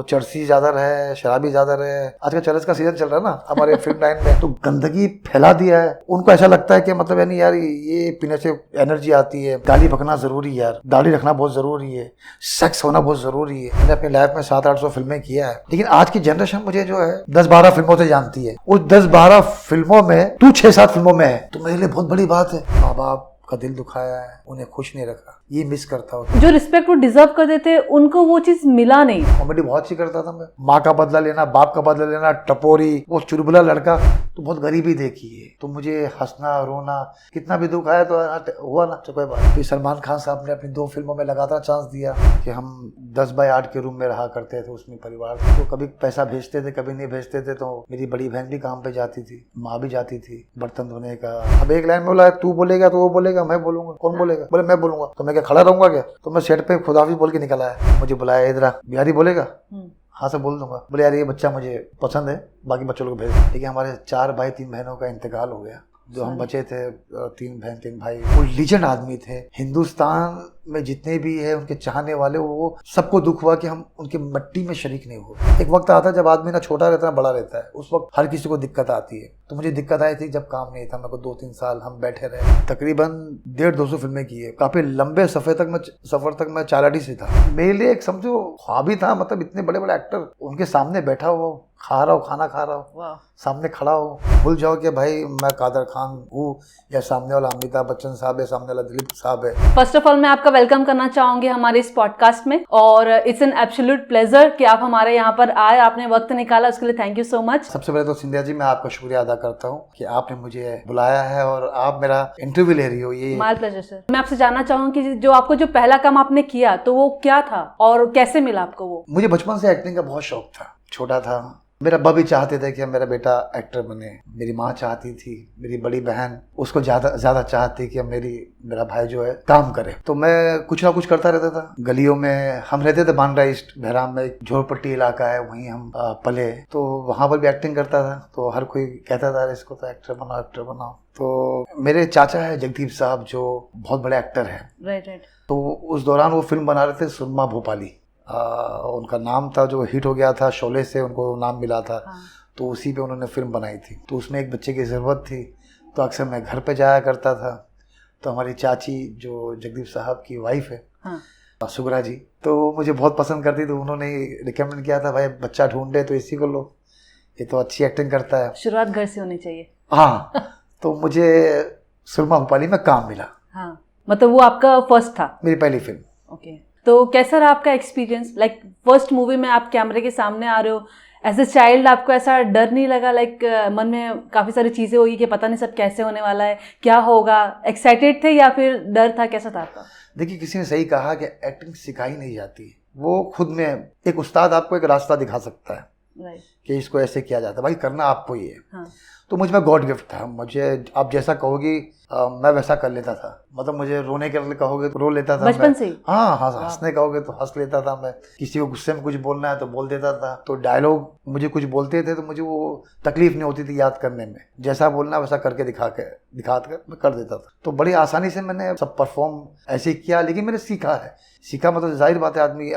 वो चरसी ज्यादा रहे, शराबी ज्यादा रहे। आजकल चरस का सीजन चल रहा है ना हमारे फिल्म लाइन में, तो गंदगी फैला दिया है। उनको ऐसा लगता है कि मतलब यानी यार ये पीने से एनर्जी आती है, गाली बकना जरूरी है यार, दाढ़ी रखना बहुत जरूरी है, सेक्स होना बहुत जरूरी है। मैंने अपनी लाइफ में 700-800 फिल्में किया है, लेकिन आज की जनरेशन मुझे जो है 10-12 फिल्मों से जानती है। उस 10-12 फिल्मों में तू 6-7 फिल्मों में है, तो मेरे लिए बहुत बड़ी बात है। माँ बाप का दिल दुखाया है, उन्हें खुश नहीं रखा, ये मिस करता हूँ। जो रिस्पेक्ट वो डिजर्व करते थे उनको वो चीज मिला नहीं। कॉमेडी बहुत सी करता था मैं, माँ का बदला लेना, बाप का बदला लेना, टपोरी, वो चुलबुला लड़का, तो बहुत गरीबी देखी है। तो मुझे हंसना रोना कितना भी दुख आया तो हुआ ना, तो कोई बात। फिर सलमान खान साहब ने अपनी 2 फिल्मों में लगातार चांस दिया कि हम 10x8 के रूम में रहा करते थे, उसमें परिवार तो कभी पैसा भेजते थे, कभी नहीं भेजते थे। तो मेरी बड़ी बहन भी काम पे जाती थी, माँ भी जाती थी बर्तन धोने का। अब एक लाइन में बोला तू बोलेगा तो वो बोलेगा, मैं बोलूंगा, कौन बोलेगा? बोले मैं बोलूंगा। तो मैं क्या खड़ा रहूंगा क्या? तो मैं सेट पे खुदाफिज बोल के निकल आया। मुझे बुलाया, इधर बिहारी बोलेगा? हाँ से बोल दूंगा। बोले यार ये बच्चा मुझे पसंद है, बाकी बच्चों को भेज। लेकिन हमारे 4 भाई 3 बहनों का इंतकाल हो गया। जो हम बचे थे 3 बहन 3 भाई, वो लीजेंड आदमी थे। हिंदुस्तान में जितने भी है उनके चाहने वाले, वो सबको दुख हुआ कि हम उनके मट्टी में शरीक नहीं हुए। एक वक्त आता है जब आदमी ना छोटा रहता है ना बड़ा रहता है, उस वक्त हर किसी को दिक्कत आती है। तो मुझे दिक्कत आई थी जब काम नहीं था। मेरे को 2-3 साल हम बैठे रहे, तकरीबन 150-200 फिल्में की है। काफी लंबे सफर तक मैं चालाडी से था। मेरे लिए एक समझो ख्वाब ही था, मतलब इतने बड़े बड़े एक्टर उनके सामने बैठा हुआ, खा रहा हो, खाना खा रहा हो, सामने खड़ा हो, भूल जाओ कि भाई मैं कादर खान हूँ या सामने वाला अमिताभ बच्चन साहब है, सामने वाला दिलीप साहब है। फर्स्ट ऑफ ऑल मैं आपका वेलकम करना चाहूंगी हमारे इस पॉडकास्ट में, और इट्स एन एब्सोल्यूट प्लेजर कि आप हमारे यहाँ पर आए, आपने वक्त निकाला, उसके लिए थैंक यू सो मच। सबसे पहले तो सिंधिया जी मैं आपका शुक्रिया अदा करता हूँ कि आपने मुझे बुलाया है और आप मेरा इंटरव्यू ले रही हो। ये माय प्लेजर सर। मैं आपसे जानना चाहूंगी कि जो आपको जो पहला काम आपने किया तो वो क्या था और कैसे मिला आपको वो? मुझे बचपन से एक्टिंग का बहुत शौक था। छोटा था, मेरा अब्बा भी चाहते थे कि मेरा बेटा एक्टर बने, मेरी माँ चाहती थी, मेरी बड़ी बहन उसको ज्यादा चाहती कि मेरा भाई जो है काम करे। तो मैं कुछ ना कुछ करता रहता था। गलियों में हम रहते थे, बांद्रा ईस्ट बहराम में, एक झोपड़पट्टी इलाका है, वहीं हम पले। तो वहाँ पर भी एक्टिंग करता था। तो हर कोई कहता था इसको तो एक्टर बनाओ। तो मेरे चाचा है जगदीप साहब, जो बहुत बड़े एक्टर है। राइट। तो उस दौरान वो फिल्म बना रहे थे, सुरमा भोपाली उनका नाम था, जो हिट हो गया था, शोले से उनको नाम मिला था। हाँ। तो उसी पे उन्होंने फिल्म बनाई थी। तो उसमें एक बच्चे की ज़रूरत थी, तो अक्सर मैं घर पे जाया करता था। तो हमारी चाची जो जगदीप साहब की वाइफ है, हाँ। सुगरा जी, तो मुझे बहुत पसंद करती। तो उन्होंने रिकमेंड किया था भाई बच्चा ढूंढे तो इसी को लो, ये तो अच्छी एक्टिंग करता है। शुरुआत घर से होनी चाहिए। हाँ। तो मुझे सुरमा भोपाली में काम मिला। हाँ, मतलब वो आपका फर्स्ट था? मेरी पहली फिल्म। ओके। तो कैसा रहा आपका एक्सपीरियंस? लाइक फर्स्ट मूवी में आप कैमरे के सामने आ रहे हो, एज ए चाइल्ड आपको ऐसा डर नहीं लगा? लाइक मन में काफ़ी सारी चीज़ें होगी कि पता नहीं सब कैसे होने वाला है, क्या होगा? एक्साइटेड थे या फिर डर था, कैसा था आपका? देखिए, किसी ने सही कहा कि एक्टिंग सिखाई नहीं जाती, वो खुद में एक उस्ताद आपको एक रास्ता दिखा सकता है। राइट। कि इसको ऐसे किया जाता है, भाई करना आपको ही है। हाँ। तो मुझ में गॉड गिफ्ट था। मुझे आप जैसा कहोगी मैं वैसा कर लेता था। मतलब मुझे रोने के लिए कहोगे तो रो लेता था बचपन से ही? हाँ, हंसने कहोगे तो हंस लेता था मैं। किसी को गुस्से में कुछ बोलना है तो बोल देता था। तो डायलॉग मुझे कुछ बोलते थे तो मुझे वो तकलीफ नहीं होती थी याद करने में। जैसा बोलना वैसा करके दिखा कर मैं कर देता था। तो बड़ी आसानी से मैंने सब परफॉर्म ऐसे किया। लेकिन मैंने सीखा मतलब जाहिर बात है आदमी,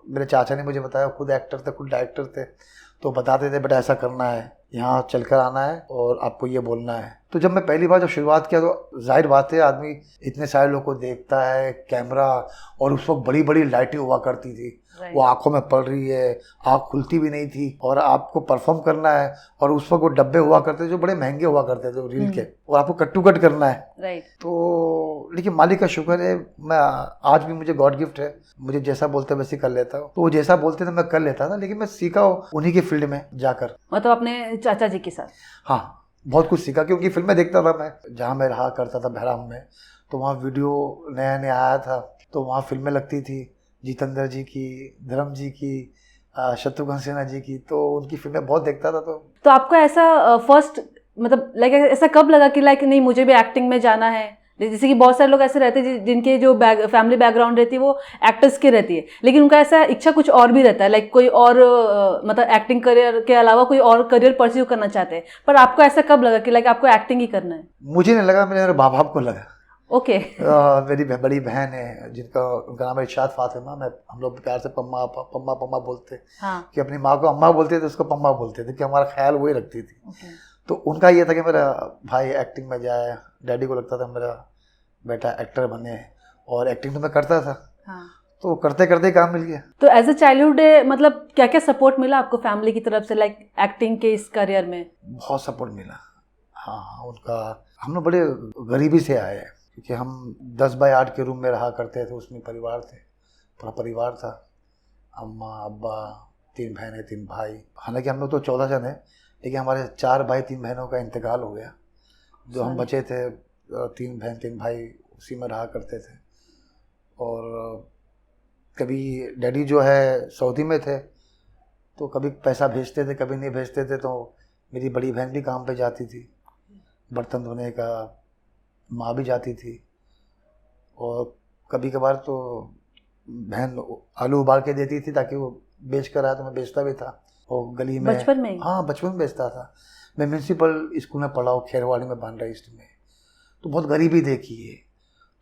मेरे चाचा ने मुझे बताया, खुद एक्टर थे, खुद डायरेक्टर थे, तो बताते थे बेटा ऐसा करना है, यहाँ चलकर आना है और आपको ये बोलना है। तो जब मैं पहली बार जब शुरुआत किया तो जाहिर बात है आदमी इतने सारे लोगों को देखता है, कैमरा, और उस वक्त बड़ी बड़ी लाइटें हुआ करती थी, वो आंखों में पड़ रही है, आंख खुलती भी नहीं थी, और आपको परफॉर्म करना है। और उस वक्त वो डब्बे हुआ करते जो बड़े महंगे हुआ करते थे रील के, और आपको कट टू कट करना है। राइट। तो लेकिन मालिक का शुक्र है, मैं आज भी मुझे गॉड गिफ्ट है, मुझे जैसा बोलते वैसे कर लेता हूँ। तो वो जैसा बोलते थे मैं कर लेता था, लेकिन मैं सीखा उन्हीं की फील्ड में जाकर। मतलब अपने चाचा जी के साथ? हाँ, बहुत कुछ सीखा, क्योंकि फिल्में देखता था मैं। जहाँ मैं रहा करता था बहराम में, तो वहाँ वीडियो नया नया आया था, तो वहाँ फिल्में लगती थी, जितेंद्र जी की, धर्म जी की, शत्रुघ्न सिन्हा जी की, तो उनकी फिल्में बहुत देखता था। तो आपको ऐसा फर्स्ट मतलब लाइक ऐसा कब लगा कि लाइक नहीं मुझे भी एक्टिंग में जाना है? जैसे कि बहुत सारे लोग ऐसे रहते हैं जिनके जो फैमिली बैकग्राउंड रहती है वो एक्टर्स की रहती है, लेकिन उनका ऐसा इच्छा कुछ और भी रहता है, लाइक कोई और मतलब एक्टिंग करियर के अलावा कोई और करियर परस्यू करना चाहते हैं। पर आपको ऐसा कब लगा कि लाइक आपको एक्टिंग ही करना है? मुझे नहीं लगा, मेरे माँ बाप को लगा। ओके। मेरी बड़ी बहन है जिनका उनका नाम है इरशाद फातिमा। हम लोग प्यार से पम्मा पम्मा पम्मा बोलते। हाँ। कि अपनी माँ को अम्मा बोलते थे, उसको पम्मा बोलते थे, कि हमारा ख्याल वही रखती थी। ओके। तो उनका ये था कि मेरा भाई एक्टिंग में जाए। डैडी को लगता था मेरा बेटा एक्टर बने, और एक्टिंग तो मैं करता था। हाँ। तो करते करते काम मिल गया। तो एज अ चाइल्डहुड मतलब क्या क्या सपोर्ट मिला आपको फैमिली की तरफ से, लाइक एक्टिंग के इस करियर में? बहुत सपोर्ट मिला। हाँ, उनका हम लोग बड़े गरीबी से आए हैं, क्योंकि हम 10x8 के रूम में रहा करते थे। उसमें परिवार थे, पूरा परिवार था, अम्मा अब्बा, 3 बहनें 3 भाई। हालांकि हम लोग तो 14 जन हैं, लेकिन हमारे 4 भाई 3 बहनों का इंतकाल हो गया। जो हम बचे थे 3 बहन 3 भाई उसी में रहा करते थे। और कभी डैडी जो है सऊदी में थे, तो कभी पैसा भेजते थे, कभी नहीं भेजते थे। तो मेरी बड़ी बहन भी काम पे जाती थी, बर्तन धोने का, माँ भी जाती थी। और कभी कभार तो बहन आलू उबाल के देती थी ताकि वो बेच कर आया, तो मैं बेचता भी था। और गली में बचपन में? हाँ, बचपन में बेचता था। मैं म्यूनसिपल स्कूल में पढ़ा हूँ, खेरवाड़ी में, बांद्रा ईस्ट में। तो बहुत गरीबी देखी है,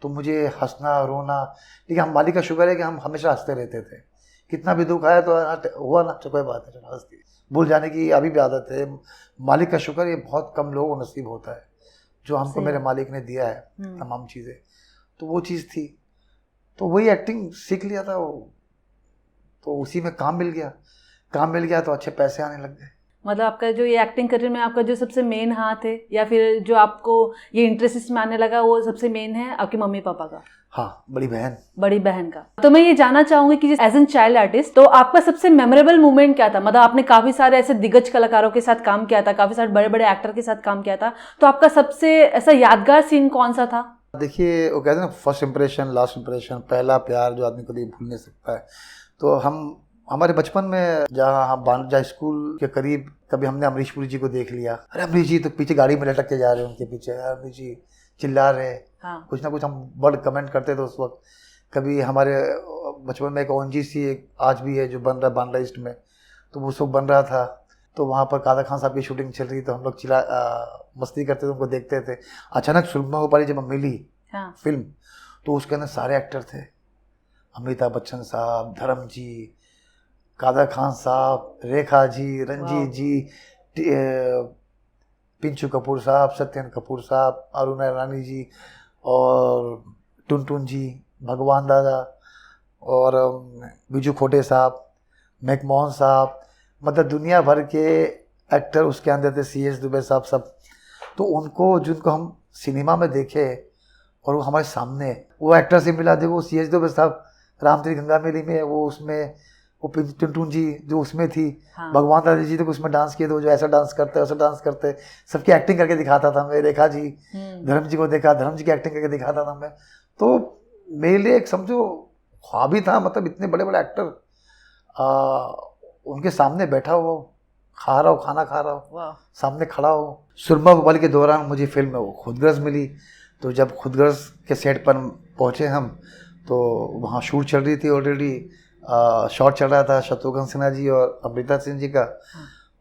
तो मुझे हंसना रोना, लेकिन हम मालिक का शुक्र है कि हम हमेशा हंसते रहते थे। कितना भी दुख आया तो हुआ ना, तो कोई बात है, चलो हंसती। भूल जाने की अभी भी आदत है। मालिक का शुक्र, ये बहुत कम लोगों को नसीब होता है जो हमको मेरे मालिक ने दिया है तमाम चीज़ें। तो वो चीज़ थी, तो वही एक्टिंग सीख लिया था वो, तो उसी में काम मिल गया तो अच्छे पैसे आने लग गए। मतलब आपका जो ये एक्टिंग करियर में आपका जो सबसे मेन हाथ है, या फिर जो आपको ये इंटरेस्ट इसमें आने लगा, वो सबसे मेन है आपके मम्मी पापा का? हाँ, बड़ी बहन का। तो मैं ये जानना चाहूंगी कि एज एन चाइल्ड आर्टिस्ट, तो आपका सबसे मेमोरेबल मोमेंट क्या था? मतलब आपने काफी सारे ऐसे दिग्गज कलाकारों के साथ काम किया था, काफी सारे बड़े बड़े एक्टर के साथ काम किया था, तो आपका सबसे ऐसा यादगार सीन कौन सा था? देखिए, वो कहते हैं ना, फर्स्ट इंप्रेशन लास्ट इंप्रेशन, पहला प्यार जो आदमी कभी भूल नहीं सकता है। तो हमारे बचपन में जहाँ हम बांद्रा स्कूल के करीब, कभी हमने अमरीश पुरी जी को देख लिया। अरे अमरीश जी, तो पीछे गाड़ी में लटक के जा रहे हैं, उनके पीछे अमरीश जी चिल्ला रहे। हाँ। कुछ ना कुछ हम बड़ कमेंट करते थे उस वक्त। कभी हमारे बचपन में एक ONGC एक आज भी है जो बन रहा है बांद्रा ईस्ट में, तो वो सब बन रहा था। तो वहाँ पर कादर खान साहब की शूटिंग चल रही, तो हम लोग मस्ती करते थे, उनको देखते थे। अचानक सुरमा गोपाली जब मिली फिल्म, तो उसके अंदर सारे एक्टर थे। अमिताभ बच्चन साहब, धर्म जी, कादर खान साहब, रेखा जी, रंजीत जी, पिंचू कपूर साहब, सत्यन कपूर साहब, अरुणा रानी जी, और टुनटुन जी, भगवान दादा, और बिजू खोटे साहब, मैकमोहन साहब, मतलब दुनिया भर के एक्टर उसके अंदर थे, CS दुबे साहब, सब। तो उनको, जिनको हम सिनेमा में देखे और वो हमारे सामने, वो एक्टर से मिला। देखो, CS दुबे साहब राम तेरी गंगा मेली में, वो उसमें, वो टुनटुन जी जो उसमें थी। हाँ। भगवान दादा जी तो उसमें डांस किए थे, जो ऐसा डांस करते वैसा डांस करते, सबकी एक्टिंग करके दिखाता था मैं। रेखा जी, धर्म जी को देखा, धर्म जी की एक्टिंग करके दिखाता था मैं। तो मेरे लिए एक समझो ख्वाब ही था, मतलब इतने बड़े बड़े एक्टर उनके सामने बैठा हो, खाना खा रहा हो, सामने खड़ा हो। सुरमा गोपाली के दौरान मुझे फिल्म में वो खुदगर्ज मिली। तो जब खुदगर्ज के सेट पर पहुँचे हम, तो वहाँ शूट चल रही थी ऑलरेडी, शॉट चल रहा था शत्रुघ्न सिन्हा जी और अमृता सिंह जी का।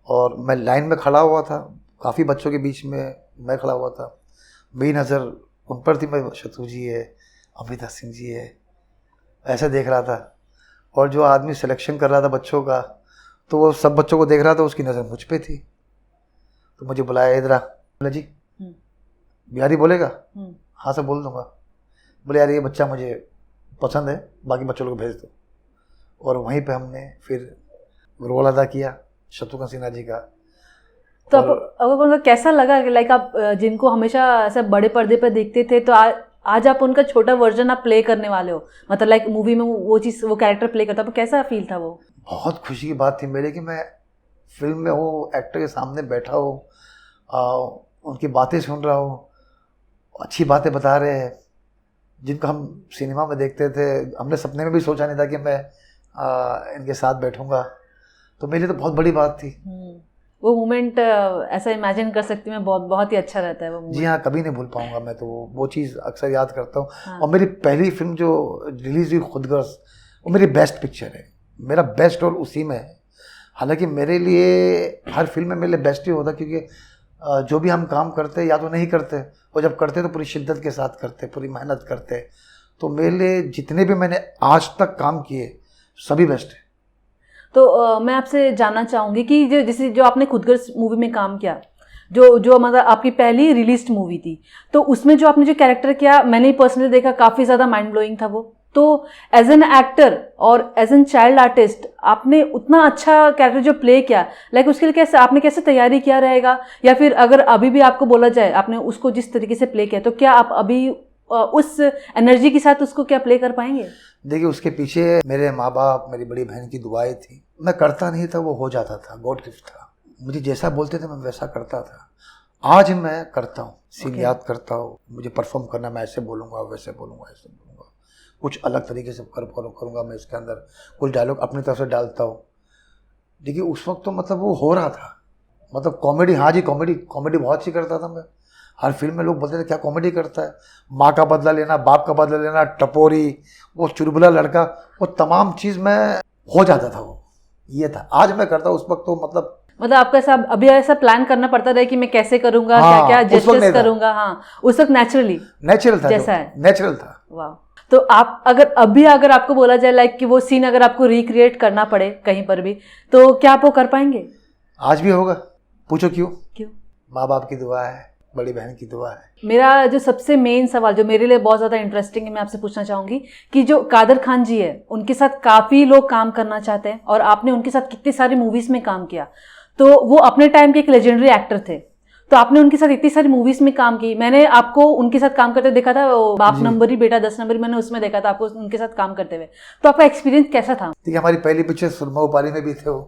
और मैं लाइन में खड़ा हुआ था, काफ़ी बच्चों के बीच में मैं खड़ा हुआ था। मेरी नज़र उन पर थी, मैं शत्रु जी है, अमृता सिंह जी है, ऐसा देख रहा था। और जो आदमी सिलेक्शन कर रहा था बच्चों का, तो वो सब बच्चों को देख रहा था, उसकी नज़र मुझ पे थी। तो मुझे बुलाया, इधर आ। बोला जी बिहारी बोलेगा? हाँ सर बोल दूंगा। बोले यार ये बच्चा मुझे पसंद है, बाकी बच्चों को भेज दो। और वहीं पे हमने फिर रोल अदा किया शत्रुघ्न सिन्हा जी का। तो आपको कैसा लगा, लाइक आप जिनको हमेशा ऐसा बड़े पर्दे पर देखते थे, तो आज आप उनका छोटा वर्जन आप प्ले करने वाले हो, मतलब लाइक मूवी में वो चीज़, वो कैरेक्टर प्ले करता, तो कैसा फील था वो? बहुत खुशी की बात थी मेरे कि मैं फिल्म में हूँ, एक्टर के सामने बैठा हूँ, उनकी बातें सुन रहा हूँ, अच्छी बातें बता रहे हैं, जिनको हम सिनेमा में देखते थे। हमने सपने में भी सोचा नहीं था कि मैं इनके साथ बैठूंगा। तो मेरे लिए तो बहुत बड़ी बात थी। वो मोमेंट ऐसा इमेजिन कर सकती मैं, बहुत ही अच्छा रहता है वो मोमेंट। जी हाँ, कभी नहीं भूल पाऊंगा मैं तो वो चीज़ अक्सर याद करता हूँ। हाँ। और मेरी पहली फिल्म जो रिलीज हुई खुदगर्ज, वो मेरी बेस्ट पिक्चर है, मेरा बेस्ट रोल उसी में है। हालांकि मेरे लिए हर फिल्म में मेरे लिए बेस्ट ही होता, क्योंकि जो भी हम काम करते या तो नहीं करते, और जब करते तो पूरी शिद्दत के साथ करते, पूरी मेहनत करते। तो मेरे लिए जितने भी मैंने आज तक काम किए सभी बेस्ट है। तो मैं आपसे जानना चाहूँगी कि जो आपने खुदगर्ज मूवी में काम किया, जो मतलब आपकी पहली रिलीज्ड मूवी थी, तो उसमें जो आपने जो कैरेक्टर किया, मैंने पर्सनली देखा काफ़ी ज़्यादा माइंड ब्लोइंग था वो। तो एज एन एक्टर और एज एन चाइल्ड आर्टिस्ट आपने उतना अच्छा कैरेक्टर जो प्ले किया, लाइक उसके लिए कैसे तैयारी किया रहेगा, या फिर अगर अभी भी आपको बोला जाए आपने उसको जिस तरीके से प्ले किया, तो क्या आप अभी उस एनर्जी के साथ उसको क्या प्ले कर पाएंगे? देखिए, उसके पीछे मेरे माँ बाप, मेरी बड़ी बहन की दुआएं थी। मैं करता नहीं था, वो हो जाता था, गॉड गिफ्ट था। मुझे जैसा बोलते थे मैं वैसा करता था। आज मैं करता हूँ, सीन याद करता हूँ, मुझे परफॉर्म करना, मैं ऐसे बोलूँगा, वैसे बोलूँगा, ऐसे बोलूँगा, कुछ अलग तरीके से करूँगा मैं इसके अंदर, कुछ डायलॉग अपनी तरफ से डालता हूँ। देखिए उस वक्त तो मतलब वो हो रहा था, मतलब कॉमेडी, हाँ जी कॉमेडी बहुत अच्छी करता था मैं। हर फिल्म में लोग बोलते थे क्या कॉमेडी करता है, माँ का बदला लेना, बाप का बदला लेना, टपोरी, वो चुलबुला लड़का, वो तमाम चीज़ मैं हो जाता था, वो ये था। आज मैं करता हूँ, उस वक्त तो मतलब आपको अभी ऐसा प्लान करना पड़ता था कि मैं कैसे करूंगा, हाँ, क्या जेस्चर्स करूंगा? हाँ, उस वक्त नेचुरल था, जैसा है, नेचुरल था। वाह। तो आप अगर आपको बोला जाए लाइक कि वो सीन अगर आपको रिक्रिएट करना पड़े कहीं पर भी, तो क्या आप वो कर पाएंगे? आज भी होगा। पूछो क्यों? क्यों? माँ बाप की दुआ है, बड़ी बहन की दुआ है। मेरा जो सबसे मेन सवाल जो मेरे लिए बहुत ज़्यादा इंटरेस्टिंग है, मैं आपसे पूछना चाहूँगी कि जो कादर खान जी है, उनके साथ काफ़ी लोग काम करना चाहते हैं और आपने उनके साथ कितनी सारी मूवीज़ में काम किया, तो वो अपने टाइम के एक लेजेंडरी एक्टर थे, तो आपने उनके साथ इतनी सारी मूवीज़ में काम की। मैंने आपको उनके साथ काम करते देखा था, बाप नंबर ही बेटा 10 नंबर, मैंने उसमें देखा था आपको उनके साथ काम करते हुए। तो आपका एक्सपीरियंस कैसा था? ठीक है, हमारी पहली पिक्चर सुरमा उपारी में भी थे वो,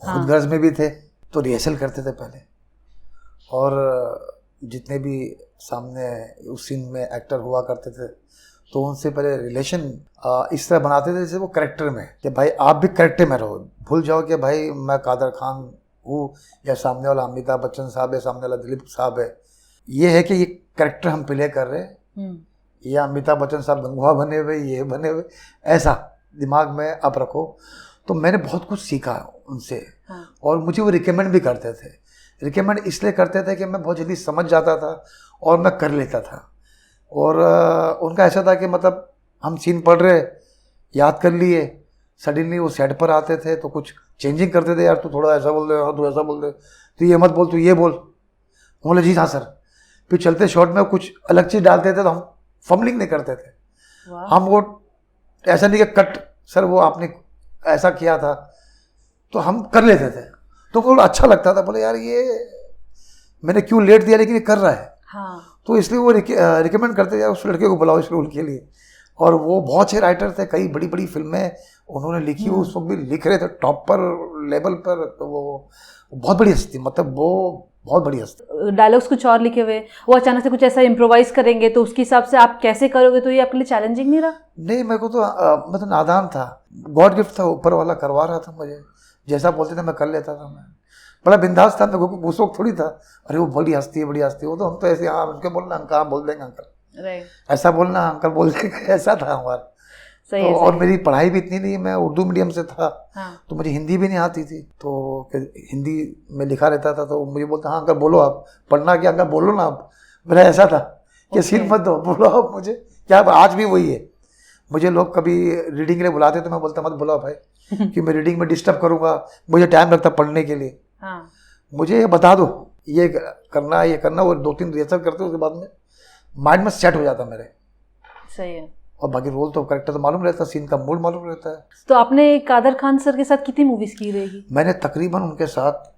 खुदगर्ज में भी थे, तो रिहर्सल करते थे पहले, और जितने भी सामने उस सीन में एक्टर हुआ करते थे तो उनसे पहले रिलेशन इस तरह बनाते थे जैसे वो करेक्टर में, कि भाई आप भी करेक्टर में रहो, भूल जाओ कि भाई मैं कादर खान हूँ या सामने वाला अमिताभ बच्चन साहब है, सामने वाला दिलीप साहब है। ये है कि ये करेक्टर हम प्ले कर रहे हैं, या अमिताभ बच्चन साहब गंगवा बने हुए, ये बने हुए, ऐसा दिमाग में आप रखो। तो मैंने बहुत कुछ सीखा उनसे, और मुझे वो रिकमेंड भी करते थे। रिकमेंड इसलिए करते थे कि मैं बहुत जल्दी समझ जाता था और मैं कर लेता था। और उनका ऐसा था कि मतलब हम सीन पढ़ रहे, याद कर लिए, सडनली वो सेट पर आते थे तो कुछ चेंजिंग करते थे, यार तू थोड़ा ऐसा बोल दे, हाँ तू ऐसा बोल दे, तू ये मत बोल, तू ये बोल, बोले जी हाँ सर। फिर चलते शॉट में कुछ अलग चीज़ डालते थे तो हम फम्बलिंग नहीं करते थे। हम वो ऐसा नहीं कि कट सर वो आपने ऐसा किया था, तो हम कर लेते थे। तो थोड़ा अच्छा लगता था, बोले यार ये मैंने क्यों लेट दिया, लेकिन ये कर रहा है। तो इसलिए वो रिकमेंड करते यार उस लड़के को बुलाओ इस रोल के लिए। और वो बहुत अच्छे राइटर थे, कई बड़ी बड़ी फिल्में उन्होंने लिखी, उस वक्त भी लिख रहे थे टॉप पर लेवल पर। तो वो बहुत बड़ी हस्ती, मतलब वो बहुत बड़ी हस्ती। डायलॉग्स कुछ और लिखे हुए, वो अचानक से कुछ ऐसा इम्प्रोवाइज करेंगे, तो उसके हिसाब से आप कैसे करोगे, तो ये आपके लिए चैलेंजिंग नहीं रहा? नहीं, मेरे को तो मतलब नादान था, गॉड गिफ्ट था, ऊपर वाला करवा रहा था मुझे, जैसा बोलते थे मैं कर लेता था। मैं बड़ा बिंदास था, मेरे को उस वक्त थोड़ी था अरे वो बड़ी हस्ती है, बड़ी हस्ती, वो तो हम तो ऐसे हाँ उनके बोलना अंकल हाँ बोल देंगे अंकल, ऐसा बोलना अंकल बोल देंगे, ऐसा था हमारा। सही तो है, और मेरी पढ़ाई भी इतनी नहीं, मैं उर्दू मीडियम से था। तो मुझे हिंदी भी नहीं आती थी, तो हिंदी में लिखा रहता था, तो मुझे बोलता हाँ अंकल बोलो, आप पढ़ना क्या अंकल बोलो ना आप। मेरा ऐसा था कि सीन मत दो, बोलो आप मुझे क्या। आज भी वही है, मुझे लोग कभी रीडिंग के लिए बुलाते तो मैं बोलता मत बुलाओ भाई कि मैं रीडिंग में डिस्टर्ब करूँगा, मुझे टाइम लगता पढ़ने के लिए। मुझे ये बता दो ये करना है, ये करना, और 2-3 रिहर्सल करते उसके बाद में माइंड में सेट हो जाता मेरे। सही है। और बाकी रोल तो करेक्टर तो मालूम रहता है, सीन का मूड मालूम रहता है। तो आपने कादर खान सर के साथ कितनी मूवीज की रहेगी? मैंने तकरीबन उनके साथ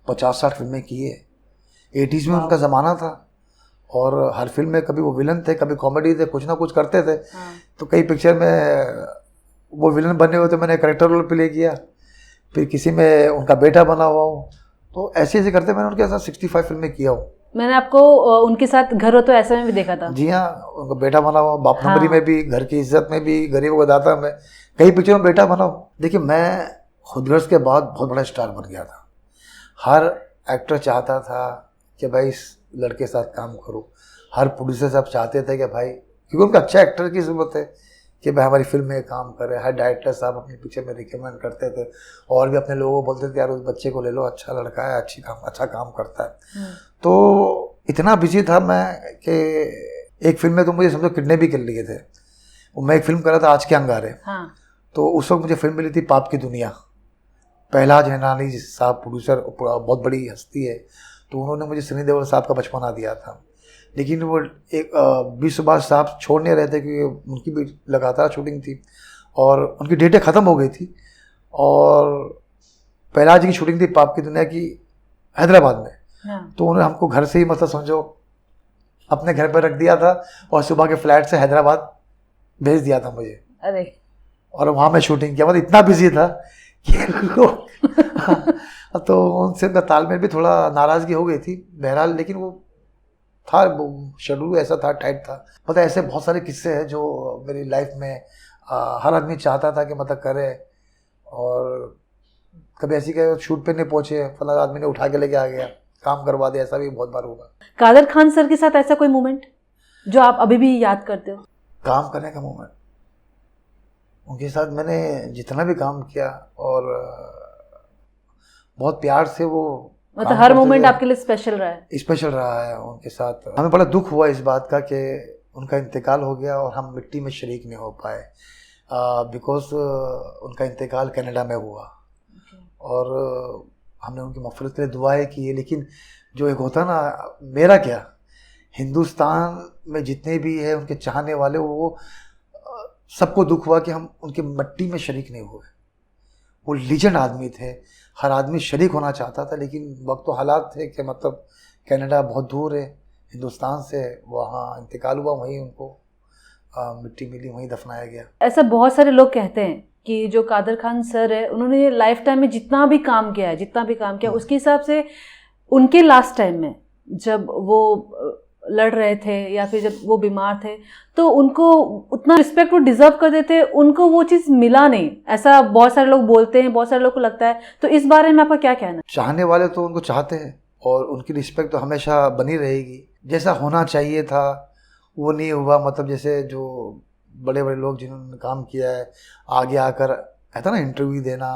50-60 फिल्में की है। 80s में उनका ज़माना था, और हर फिल्म में कभी वो विलन थे, कभी कॉमेडी थे, कुछ ना कुछ करते थे। तो कई पिक्चर में वो विलन बने हुए, तो मैंने करेक्टर रोल प्ले किया, फिर किसी में उनका बेटा बना हुआ हूँ। तो ऐसे ऐसे करते मैंने उनके साथ 65 फिल्में किया हूँ। मैंने आपको उनके साथ घर हो तो ऐसे में भी देखा था। जी हाँ, उनका बेटा बना हुआ, बाप नंबरी में भी, घर की इज्जत में भी, गरीबों का दाता में, कई पिक्चरों में बेटा बना हुआ। देखिए मैं खुदगर्ज के बाद बहुत बड़ा स्टार बन गया था। हर एक्टर चाहता था कि भाई इस लड़के के साथ काम करूँ, हर प्रोड्यूसर साहब चाहते थे कि भाई, क्योंकि उनका अच्छा एक्टर की ज़रूरत है कि भाई हमारी फिल्म में काम करे। हर डायरेक्टर साहब अपनी पिक्चर में रिकमेंड करते थे, और भी अपने लोगों को बोलते थे यार उस बच्चे को ले लो, अच्छा लड़का है, अच्छा काम करता है। तो इतना बिजी था मैं कि एक फिल्म में तो मुझे समझो किडनैप भी कर लिए थे। वो मैं एक फिल्म कर रहा था आज के अंगारे। हाँ। तो उस वक्त मुझे फिल्म मिली थी पाप की दुनिया। पहलाज हैनानी साहब प्रोड्यूसर, बहुत बड़ी हस्ती है, तो उन्होंने मुझे सनी देओल साहब का बचपना दिया था। लेकिन वो एक बी सुभाष साहब छोड़ नहीं रहे थे क्योंकि उनकी भी लगातार शूटिंग थी और उनकी डेटें ख़त्म हो गई थी। और पहलाज की शूटिंग थी पाप की दुनिया की हैदराबाद में। हाँ। तो उन्होंने हमको घर से ही मतलब समझो अपने घर पर रख दिया था और सुबह के फ्लाइट से हैदराबाद भेज दिया था मुझे। अरे। और वहाँ मैं शूटिंग किया। मतलब इतना बिजी था कि लोग तो उनसे उनका तालमेल भी थोड़ा नाराज़गी हो गई थी बहरहाल। लेकिन वो था, शेड्यूल ऐसा था, टाइट था। मतलब ऐसे बहुत सारे किस्से हैं जो मेरी लाइफ में हर आदमी चाहता था कि मतलब करे, और कभी ऐसी के शूट पे नहीं पहुंचे, फला आदमी ने उठा के लेके आ गया, काम करवा दिया, ऐसा भी बहुत बार हुआ। कादर खान सर के साथ ऐसा कोई मोमेंट जो आप अभी भी याद करते हो? काम करने का मोमेंट, उनके साथ मैंने जितना भी काम किया और बहुत प्यार से वो मतलब हर मोमेंट आपके लिए स्पेशल रहा है? स्पेशल रहा है उनके साथ। हमें बड़ा दुख हुआ इस बात का कि उनका इंतकाल हो गया और हम मिट्टी में शरीक नहीं हो पाए, बिकॉज उनका इंतकाल कनाडा में हुआ। और हमने उनकी मग़फ़िरत के लिए दुआएं की है। लेकिन जो एक होता ना, मेरा क्या, हिंदुस्तान में जितने भी है उनके चाहने वाले, वो सबको दुख हुआ कि हम उनकी मिट्टी में शरीक नहीं हुए। वो लीजेंड आदमी थे, हर आदमी शरीक होना चाहता था, लेकिन वक्त तो हालात थे कि मतलब कनाडा बहुत दूर है हिंदुस्तान से, वहाँ इंतकाल हुआ, वहीं उनको मिट्टी मिली, वहीं दफनाया गया। ऐसा बहुत सारे लोग कहते हैं कि जो कादर खान सर है, उन्होंने लाइफ टाइम में जितना भी काम किया उसके हिसाब से उनके लास्ट टाइम में जब वो लड़ रहे थे या फिर जब वो बीमार थे, तो उनको उतना रिस्पेक्ट वो डिजर्व करते थे, उनको वो चीज़ मिला नहीं, ऐसा बहुत सारे लोग बोलते हैं, बहुत सारे लोग को लगता है। तो इस बारे में आपका क्या कहना? चाहने वाले तो उनको चाहते हैं और उनकी रिस्पेक्ट तो हमेशा बनी रहेगी। जैसा होना चाहिए था वो नहीं हुआ। मतलब जैसे जो बड़े बड़े लोग जिन्होंने काम किया है, आगे आकर ऐसा ना इंटरव्यू देना,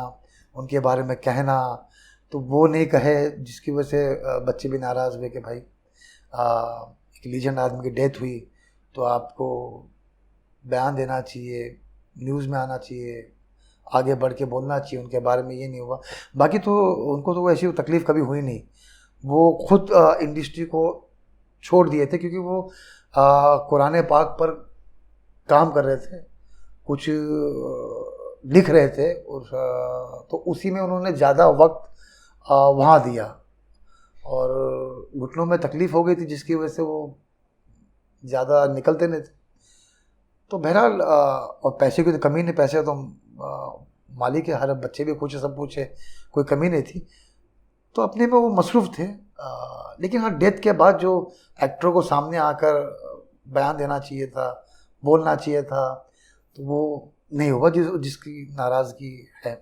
उनके बारे में कहना, तो वो नहीं कहे, जिसकी वजह से बच्चे भी नाराज़ हुए कि भाई एक लीजेंड आदमी की डेथ हुई तो आपको बयान देना चाहिए, न्यूज़ में आना चाहिए, आगे बढ़ के बोलना चाहिए उनके बारे में। ये नहीं हुआ। बाकी तो उनको तो ऐसी तकलीफ़ कभी हुई नहीं। वो खुद इंडस्ट्री को छोड़ दिए थे क्योंकि वो कुरान पाक पर काम कर रहे थे, कुछ लिख रहे थे, तो उसी में उन्होंने ज़्यादा वक्त वहाँ दिया और घुटनों में तकलीफ़ हो गई थी जिसकी वजह से वो ज़्यादा निकलते नहीं थे। तो बहरहाल और पैसे की तो कमी नहीं, पैसे तो मालिक है, हर बच्चे भी खुश है, सब कुछ है, कोई कमी नहीं थी। तो अपने में वो मसरूफ़ थे। लेकिन हाँ, डेथ के बाद जो एक्टरों को सामने आकर बयान देना चाहिए था, बोलना चाहिए था, तो वो नहीं हुआ, जिसकी नाराज़गी है।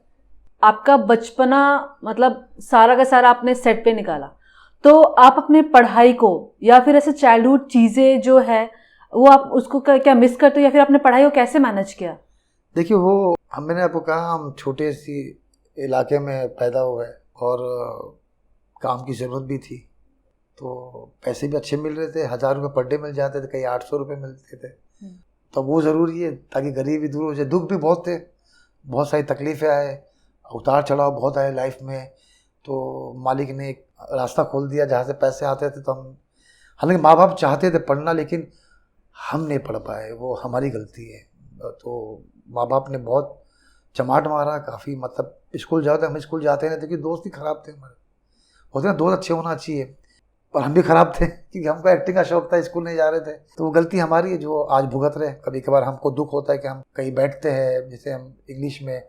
आपका बचपना मतलब सारा का सारा आपने सेट पे निकाला, तो आप अपने पढ़ाई को या फिर ऐसे चाइल्डहुड चीज़ें जो है वो आप उसको क्या मिस करते हो, या फिर अपने पढ़ाई को कैसे मैनेज किया? देखिए, वो मैंने आपको कहा, हम छोटे सी इलाके में पैदा हुए और काम की ज़रूरत भी थी, तो पैसे भी अच्छे मिल रहे थे, 1000 रुपये पर डे मिल जाते थे, कहीं 800 रुपये मिलते थे। तो वो ज़रूरी है ताकि गरीबी दूर हो जाए। दुख भी बहुत थे, बहुत सारी तकलीफ़ें आए, उतार चढ़ाव बहुत आए लाइफ में। तो मालिक ने एक रास्ता खोल दिया जहाँ से पैसे आते थे। तो हम, हालांकि माँ बाप चाहते थे पढ़ना, लेकिन हम नहीं पढ़ पाए, वो हमारी गलती है। तो माँ बाप ने बहुत चमाट मारा काफ़ी। मतलब स्कूल जाते, हम स्कूल जाते नहीं थे क्योंकि दोस्त ही ख़राब थे हमारे। होते ना, दोस्त अच्छे होना चाहिए, पर हम भी ख़राब थे क्योंकि हमको एक्टिंग का शौक था, स्कूल नहीं जा रहे थे। तो वो गलती हमारी है जो आज भुगत रहे। कभी कभार हमको दुख होता है कि हम कहीं बैठते हैं, जैसे हम इंग्लिश में,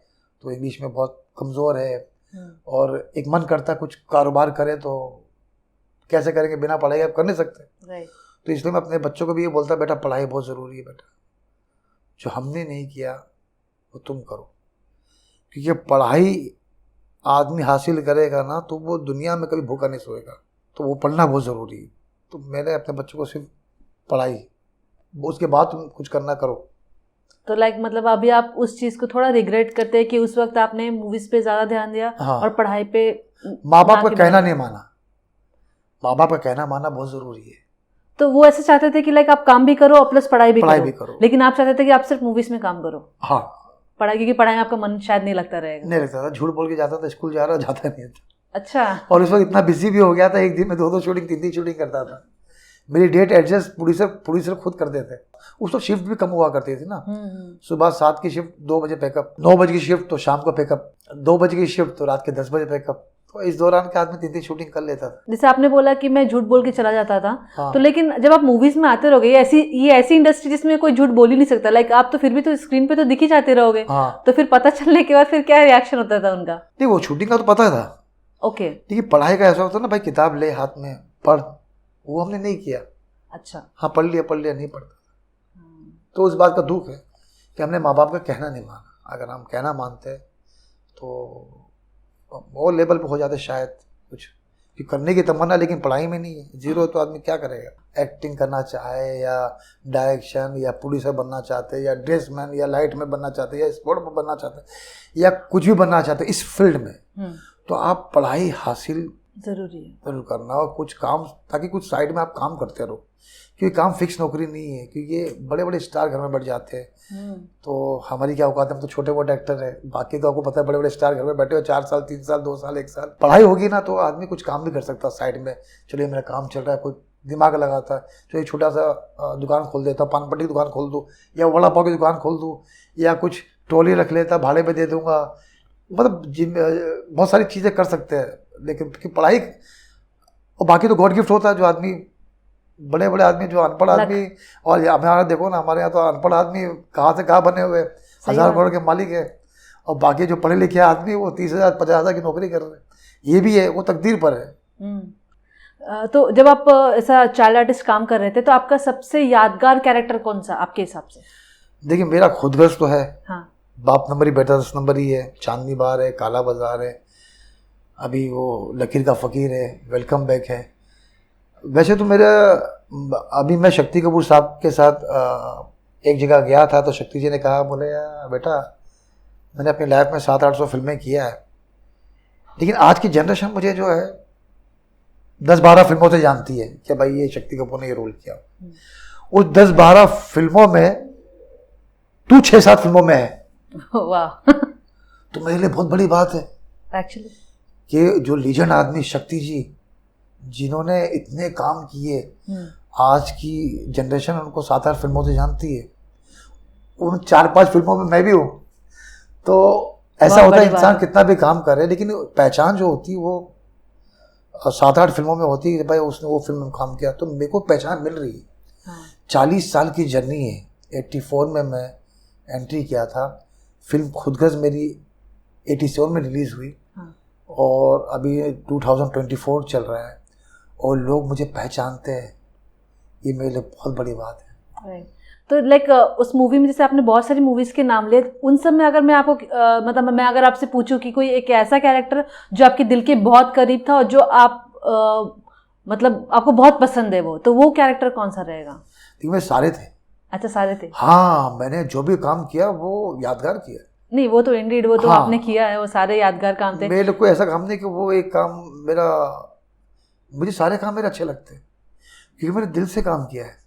तो इंग्लिश में बहुत कमज़ोर है और एक मन करता है कुछ कारोबार करें, तो कैसे करेंगे, बिना पढ़ाई आप कर नहीं सकते। तो इसलिए मैं अपने बच्चों को भी ये बोलता, बेटा पढ़ाई बहुत ज़रूरी है, बेटा जो हमने नहीं किया वो तुम करो, क्योंकि पढ़ाई आदमी हासिल करेगा ना तो वो दुनिया में कभी भूखा नहीं सोएगा। तो वो पढ़ना बहुत ज़रूरी है। तो मैंने अपने बच्चों को सिर्फ पढ़ाई, उसके बाद तुम कुछ करना करो। तो मतलब अभी आप उस चीज़ को थोड़ा रिग्रेट करते हैं कि उस वक्त आपने मूवीज़ पे ज़्यादा ध्यान दिया? हाँ। और पढ़ाई पे माँ बाप का कहना नहीं माना। माँ बाप का कहना मानना बहुत ज़रूरी है। तो वो ऐसे चाहते थे कि लाइक आप काम भी करो और प्लस पढ़ाई भी करो, लेकिन आप चाहते थे कि आप सिर्फ मूवीज में काम करो। हाँ, पढ़ाई, क्योंकि पढ़ाई में आपका मन शायद नहीं लगता रहेगा। नहीं लगता था, झूठ बोल के जाता था, स्कूल जा रहा जाता नहीं था। अच्छा। और उस वक्त इतना बिजी भी हो गया था, एक दिन में 2-2 शूटिंग 3-3 शूटिंग करता था। मेरी डेट एडजस्ट प्रोड्यूसर खुद करते थे। उस तो शिफ्ट भी कम हुआ करती थी ना, सुबह 7 की शिफ्ट 2 बजे पैकअप, 9 बजे की शिफ्ट तो शाम को पैकअप, 2 बजे की शिफ्ट तो रात के 10 बजे पैकअप। तो इस दौरान के आदमी 3-3 शूटिंग कर लेता था। जैसे आपने बोला कि मैं झूठ बोल के चला जाता था, हाँ। तो लेकिन जब आप मूवीज में आते रहोगे, ये ऐसी इंडस्ट्री जिसमें कोई झूठ बोल ही नहीं सकता, लाइक आप तो फिर भी तो स्क्रीन पे तो दिख ही जाते रहोगे। हाँ। तो फिर पता चलने के बाद फिर क्या रिएक्शन होता था उनका? नहीं, वो शूटिंग का तो पता था। ओके। लेकिन पढ़ाई का ऐसा होता ना, भाई किताब ले हाथ में पढ़, वो हमने नहीं किया। अच्छा। हाँ, पढ़ लिया नहीं पढ़ता। तो उस बात का दुख है कि हमने माँ बाप का कहना नहीं माना। अगर हम कहना मानते तो वो लेवल पे हो जाते शायद कुछ, कि करने की तमन्ना लेकिन पढ़ाई में नहीं है, जीरो। तो आदमी क्या करेगा? एक्टिंग करना चाहे या डायरेक्शन या प्रोड्यूसर बनना चाहते या ड्रेसमैन या लाइट में बनना चाहते या स्पोर्ट में बनना चाहते या कुछ भी बनना चाहते इस फील्ड में, तो आप पढ़ाई हासिल जरूर करना और कुछ काम, ताकि कुछ साइड में आप काम करते रहो, क्योंकि काम फिक्स नौकरी नहीं है। क्योंकि ये बड़े बड़े स्टार घर में बैठ जाते हैं, तो हमारी क्या औकात है, हम तो छोटे मोटे एक्टर है। बाकी तो आपको पता है, बड़े बड़े स्टार घर में बैठे हो 4 साल 3 साल 2 साल 1 साल। पढ़ाई होगी ना तो आदमी कुछ काम भी कर सकता है साइड में। चलिए मेरा काम चल रहा है, कोई दिमाग लगाता है, चलिए छोटा सा दुकान खोल देता, पान पट्टी की दुकान खोल दूँ या वड़ा पाव की दुकान खोल दूँ या कुछ ट्रॉली रख लेता, भाड़े पे दे दूंगा। मतलब बहुत सारी चीज़ें कर सकते हैं, लेकिन पढ़ाई और बाकी तो गॉड गिफ्ट होता है। जो आदमी बड़े बड़े आदमी, जो अनपढ़ आदमी, और हमारा देखो ना, हमारे यहाँ तो अनपढ़ आदमी कहाँ से कहाँ बने हुए, 1000 करोड़ के मालिक है, और बाकी जो पढ़े लिखे आदमी वो 30,000 50,000 की नौकरी कर रहे हैं। ये भी है, वो तकदीर पर है। तो जब आप ऐसा चाइल्ड आर्टिस्ट काम कर रहे थे, तो आपका सबसे यादगार कैरेक्टर कौन सा आपके हिसाब से? देखिए, मेरा खुदगर्ज तो है। हाँ। बाप नंबर ही बेटा 10 नंबर ही है। चांदनी बार है, काला बाजार है, अभी वो लकीर का फ़कीर है, वेलकम बैक है। वैसे तो मेरा, अभी मैं शक्ति कपूर साहब के साथ एक जगह गया था, तो शक्ति जी ने कहा, बोले यार बेटा, मैंने अपनी लाइफ में 700-800 फिल्में किया है, लेकिन आज की जनरेशन मुझे जो है 10-12 फिल्मों से जानती है कि भाई ये शक्ति कपूर ने ये रोल किया। उस 10-12 फिल्मों में तू 6-7 फिल्मों में है। वाह। तो मेरे लिए बहुत बड़ी बात है एक्चुअली, कि जो लीजेंड आदमी शक्ति जी, जिन्होंने इतने काम किए, आज की जनरेशन उनको 7-8 फिल्मों से जानती है, उन 4-5 फिल्मों में मैं भी हूँ। तो ऐसा होता है, इंसान कितना भी काम करे, लेकिन पहचान जो होती है वो 7-8 फिल्मों में होती है। भाई उसने वो फिल्म में काम किया, तो मेरे को पहचान मिल रही है। 40 साल की जर्नी है। 84 में मैं एंट्री किया था। फिल्म खुदगर्ज मेरी 87 में रिलीज़ हुई, और अभी 2024 चल रहा है, और लोग मुझे पहचानते हैं। ये मेरे लिए बहुत बड़ी बात है। तो लाइक उस मूवी में, जैसे आपने बहुत सारी मूवीज़ के नाम लिए, उन सब में अगर मैं आपको मतलब मैं अगर आपसे पूछूं कि कोई एक ऐसा कैरेक्टर जो आपके दिल के बहुत करीब था और जो आप मतलब आपको बहुत पसंद है, तो वो कैरेक्टर कौन सा रहेगा? देखिए, सारे थे। अच्छा, सारे थे। हाँ, मैंने जो भी काम किया वो यादगार किया। नहीं, वो तो इंडीड, वो तो हाँ, आपने किया है, वो सारे यादगार काम थे। मेरे कोई ऐसा काम नहीं कि वो एक काम मेरा, मुझे सारे काम मेरे अच्छे लगते हैं, क्योंकि मैंने दिल से काम किया है।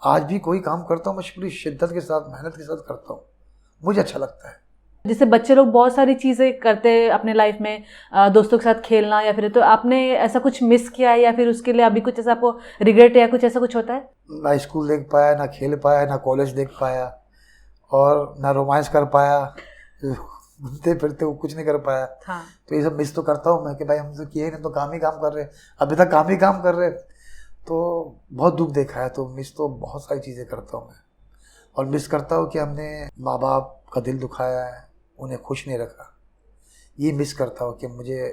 आज भी कोई काम करता हूँ, मैं पूरी शिद्दत के साथ, मेहनत के साथ करता हूँ, मुझे अच्छा लगता है। जैसे बच्चे लोग बहुत सारी चीज़ें करते हैं अपने लाइफ में, दोस्तों के साथ खेलना या फिर, तो आपने ऐसा कुछ मिस किया है या फिर उसके लिए अभी कुछ ऐसा आपको रिग्रेट या कुछ ऐसा कुछ होता है? ना स्कूल देख पाया, ना खेल पाया, ना कॉलेज देख पाया, और ना रोमांस कर पाया, घूमते फिरते वो कुछ नहीं कर पाया। हाँ। तो ये सब मिस तो करता हूँ मैं, कि भाई हम तो किए नहीं, तो काम ही काम कर रहे, अभी तक काम ही काम कर रहे। तो बहुत दुख देखा है, तो मिस तो बहुत सारी चीज़ें करता हूँ मैं, और मिस करता हूँ कि हमने माँ बाप का दिल दुखाया है, उन्हें खुश नहीं रखा। ये मिस करता हूँ कि मुझे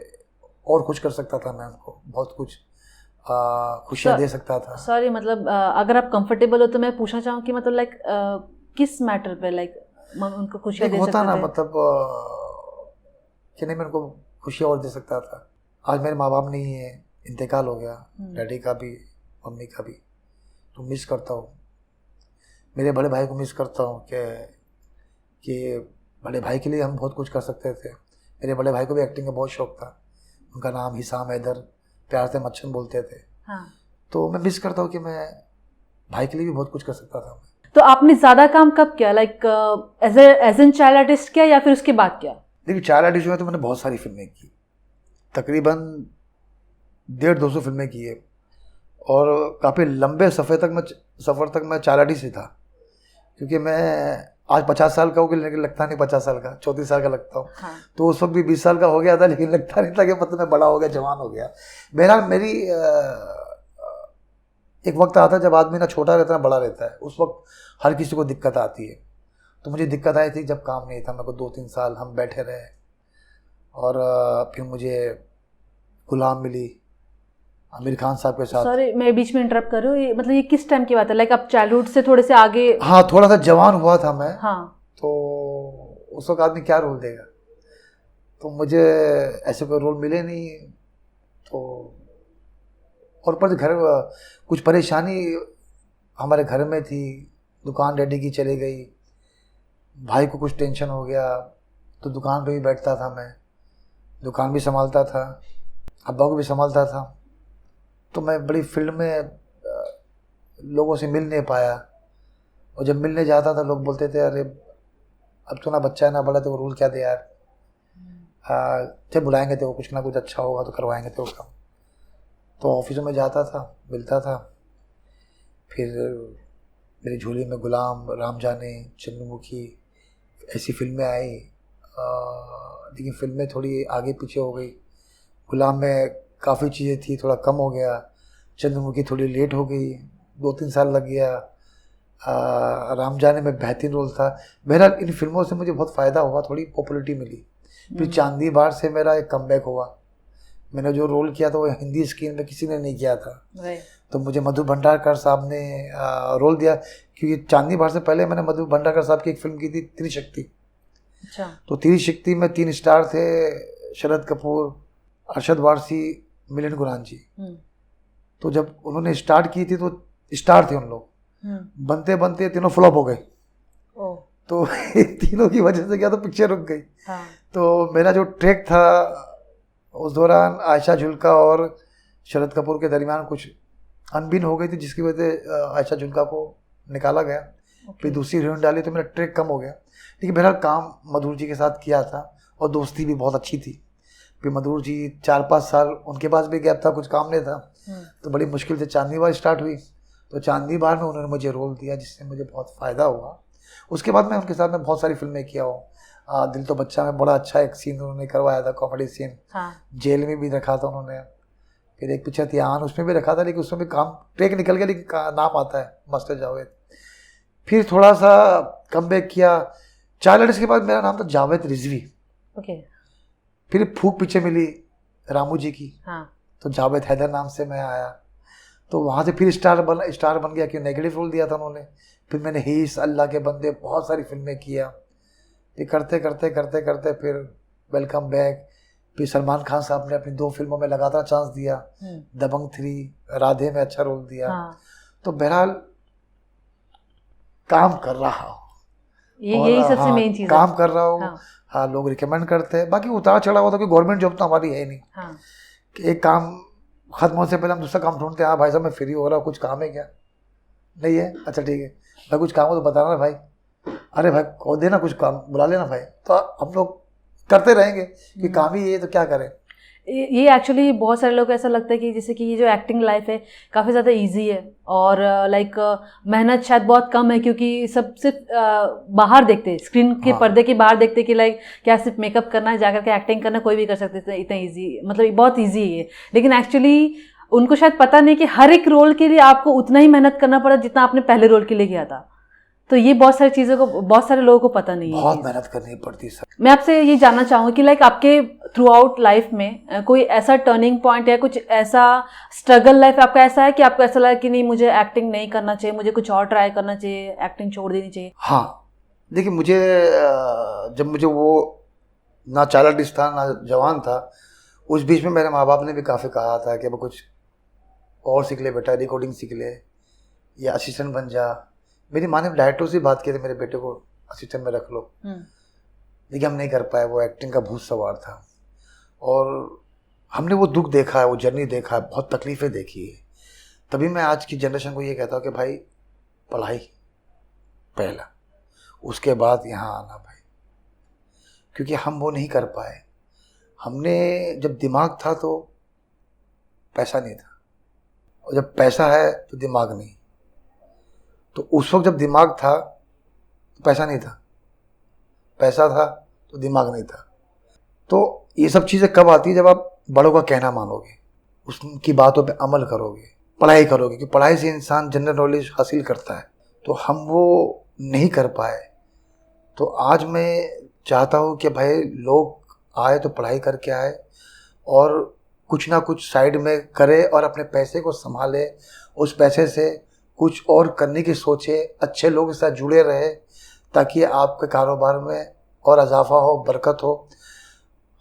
और कुछ कर सकता था, मैं उनको बहुत कुछ खुशियाँ दे सकता था। सॉरी, मतलब अगर आप कंफर्टेबल हो तो मैं पूछना चाहूँ कि मतलब लाइक किस मैटर पे, लाइक उनको खुशियाँ दे सकते थे? होता ना, मतलब कि नहीं, मैं उनको खुशियाँ और दे सकता था। आज मेरे माँ बाप नहीं है, इंतकाल हो गया, डैडी का भी मम्मी का भी, तो मिस करता हूँ। मेरे बड़े भाई को मिस करता हूँ कि बड़े भाई के लिए हम बहुत कुछ कर सकते थे। मेरे बड़े भाई को भी एक्टिंग का बहुत शौक़ था। उनका नाम हिसाम हैदर प्यार से मच्छन बोलते थे। हाँ। तो मैं मिस करता हूँ कि मैं भाई के लिए भी बहुत कुछ कर सकता था। तो आपने ज़्यादा काम कब किया, like as an child artist किया या फिर उसके बाद किया? देखिए चाइल्ड आर्टिस्ट में तो मैंने बहुत सारी फिल्में की, तकरीबन 150-200 फिल्में की है, और काफ़ी लंबे सफ़र तक मैं चाइल्ड आर्टिस्ट ही था, क्योंकि मैं आज 50 साल का हूँ लेकिन लगता नहीं 50 साल का, 34 साल का लगता हूँ। हाँ। तो उस वक्त भी 20 साल का हो गया था, लेकिन लगता नहीं था कि मतलब मैं बड़ा हो गया, जवान हो गया। बहरहाल मेरी एक वक्त आता है जब आदमी ना छोटा रहता है ना बड़ा रहता है, उस वक्त हर किसी को दिक्कत आती है। तो मुझे दिक्कत आई थी जब काम नहीं था, मेरे को 2-3 साल हम बैठे रहे, और फिर मुझे गुलाम मिली आमिर खान साहब के साथ। सॉरी मैं बीच में इंटरप्ट कर रही हूँ, मतलब ये किस टाइम की बात है, लाइक आप चाइल्डहुड से थोड़े से आगे? हाँ, थोड़ा सा जवान हुआ था मैं। हाँ। तो उस वक्त आदमी क्या रोल देगा, तो मुझे ऐसे कोई रोल मिले नहीं। तो और पर घर कुछ परेशानी हमारे घर में थी, दुकान डैडी की चली गई, भाई को कुछ टेंशन हो गया, तो दुकान पे भी बैठता था मैं, दुकान भी संभालता था, अब्बा को भी संभालता था। तो मैं बड़ी फील्ड में लोगों से मिल नहीं पाया, और जब मिलने जाता था लोग बोलते थे अरे अब तो ना बच्चा है ना बड़ा, तो वो रोल क्या दे यार, जब बुलाएंगे तो कुछ ना कुछ अच्छा होगा तो करवाएंगे तो काम। तो ऑफिसों में जाता था, मिलता था, फिर मेरी झोली में गुलाम, राम जाने, चंद्रमुखी ऐसी फिल्में आई, लेकिन फिल्में थोड़ी आगे पीछे हो गई। गुलाम में काफ़ी चीज़ें थी, थोड़ा कम हो गया, चंद्रमुखी थोड़ी लेट हो गई, 2-3 साल लग गया, राम जाने में बेहतरीन रोल था। बहरहाल इन फिल्मों से मुझे बहुत फ़ायदा हुआ, थोड़ी पॉपुलरिटी मिली। फिर चांदी बार से मेरा एक कमबैक हुआ, मैंने जो रोल किया था वो हिंदी स्क्रीन में किसी ने नहीं किया था, तो मुझे मधु भंडारकर साहब ने रोल दिया, क्योंकि चांदी बार से पहले मैंने मधु भंडारकर साहब की एक फिल्म की थी त्रिशक्ति। अच्छा। तो त्रिशक्ति में 3 स्टार थे, शरद कपूर, अरशद वारसी, मिलिंद गुरान जी। तो जब उन्होंने स्टार्ट की थी तो स्टार थे उन लोग, बनते बनते तीनों फ्लॉप हो गए। तो तीनों की वजह से क्या, तो पिक्चर रुक गई। हाँ। तो मेरा जो ट्रैक था उस दौरान आयशा जुल्का और शरद कपूर के दरमियान कुछ अनबिन हो गई थी, जिसकी वजह से आयशा जुल्का को निकाला गया। फिर दूसरी हीरोइन डाली तो मेरा ट्रैक कम हो गया, लेकिन बहरहाल काम मधुर जी के साथ किया था और दोस्ती भी बहुत अच्छी थी। फिर मधुर जी 4-5 साल उनके पास भी गैप था, कुछ काम नहीं था, तो बड़ी मुश्किल से चांदनी बार स्टार्ट हुई। तो चांदनी बार में उन्होंने मुझे रोल दिया, जिससे मुझे बहुत फ़ायदा हुआ। उसके बाद मैं उनके साथ में बहुत सारी फिल्में किया हूँ। दिल तो बच्चा में बड़ा अच्छा एक सीन उन्होंने करवाया था, कॉमेडी सीन। हाँ। जेल में भी रखा था उन्होंने। फिर एक पिक्चर थी आन, उसमें भी रखा था, लेकिन उसमें भी काम ट्रेक निकल गया, लेकिन नाम आता है मास्टर जावेद। फिर थोड़ा सा कमबैक किया। चाइल्ड आर्टिस्ट के बाद मेरा नाम था जावेद रिजवी। ओके। फिर फूक पिक्चर मिली रामू जी की। हाँ। तो जावेद हैदर नाम से मैं आया, तो वहाँ से फिर स्टार बन गया, कि नेगेटिव रोल दिया था उन्होंने। फिर मैंने हीस, अल्लाह के बंदे, बहुत सारी फिल्में किया। फिर करते करते करते करते फिर वेलकम बैक। फिर सलमान खान साहब ने अपनी 2 फिल्मों में लगातार चांस दिया, दबंग 3, राधे में अच्छा रोल दिया। हाँ। तो बहरहाल काम कर रहा हूँ, यही सबसे मेन चीज़ है, काम कर रहा हूँ। हाँ, लोग रिकमेंड करते हैं, बाकी उतार चढ़ा हुआ था, क्योंकि गवर्नमेंट जॉब तो हमारी है नहीं। हाँ। कि एक काम खत्म होने से पहले हम दूसरा काम ढूंढते हैं। हाँ भाई साहब मैं फ्री हो रहा हूँ, कुछ काम है क्या? नहीं है, अच्छा ठीक है भाई, कुछ काम हो तो बताना भाई। अरे भाई को देना कुछ काम, बुला लेना भाई। तो हम लोग करते रहेंगे कि काम ही ये, तो क्या करें। ये एक्चुअली बहुत सारे लोग को ऐसा लगता है कि जैसे कि ये जो एक्टिंग लाइफ है काफ़ी ज़्यादा इजी है, और लाइक मेहनत शायद बहुत कम है, क्योंकि सब सिर्फ बाहर देखते हैं, स्क्रीन के पर्दे के बाहर देखते हैं कि लाइक क्या सिर्फ मेकअप करना है, जाकर के एक्टिंग करना कोई भी कर सकते हैं, इतना ईजी, मतलब बहुत ईजी है। लेकिन एक्चुअली उनको शायद पता नहीं कि हर एक रोल के लिए आपको उतना ही मेहनत करना पड़ा जितना आपने पहले रोल के लिए किया था। तो ये बहुत सारी चीज़ों को बहुत सारे लोगों को पता नहीं है, बहुत मेहनत करनी पड़ती सर। मैं आपसे ये जानना चाहूँगी कि लाइक आपके थ्रू आउट लाइफ में कोई ऐसा टर्निंग पॉइंट या कुछ ऐसा स्ट्रगल लाइफ आपका ऐसा है कि आपको ऐसा लगा कि नहीं मुझे एक्टिंग नहीं करना चाहिए, मुझे कुछ और ट्राई करना चाहिए, एक्टिंग छोड़ देनी चाहिए? हाँ, देखिए मुझे जब मुझे वो ना चाइल्ड आर्टिस्ट था ना जवान था, उस बीच में मेरे माँ बाप ने भी काफ़ी कहा था कि अब कुछ और सीख ले बेटा, रिकॉर्डिंग सीख ले या असिस्टेंट बन जा। मेरी माँ ने डायरेक्टर से बात की थी, मेरे बेटे को असिस्टेंट में रख लो, लेकिन हम नहीं कर पाए, वो एक्टिंग का भूत सवार था। और हमने वो दुख देखा है, वो जर्नी देखा है, बहुत तकलीफ़ें देखी है। तभी मैं आज की जनरेशन को ये कहता हूँ कि भाई पढ़ाई पहला, उसके बाद यहाँ आना भाई, क्योंकि हम वो नहीं कर पाए। हमने जब दिमाग था तो पैसा नहीं था, और जब पैसा है तो दिमाग नहीं। तो उस वक्त जब दिमाग था तो पैसा नहीं था, पैसा था तो दिमाग नहीं था। तो ये सब चीज़ें कब आती है? जब आप बड़ों का कहना मानोगे, उसकी बातों पे अमल करोगे, पढ़ाई करोगे, कि पढ़ाई से इंसान जनरल नॉलेज हासिल करता है। तो हम वो नहीं कर पाए। तो आज मैं चाहता हूँ कि भाई लोग आए तो पढ़ाई करके आए और कुछ ना कुछ साइड में करे और अपने पैसे को संभाले, उस पैसे से कुछ और करने की सोचे, अच्छे लोगों के साथ जुड़े रहे, ताकि आपके कारोबार में और इजाफा हो, बरकत हो।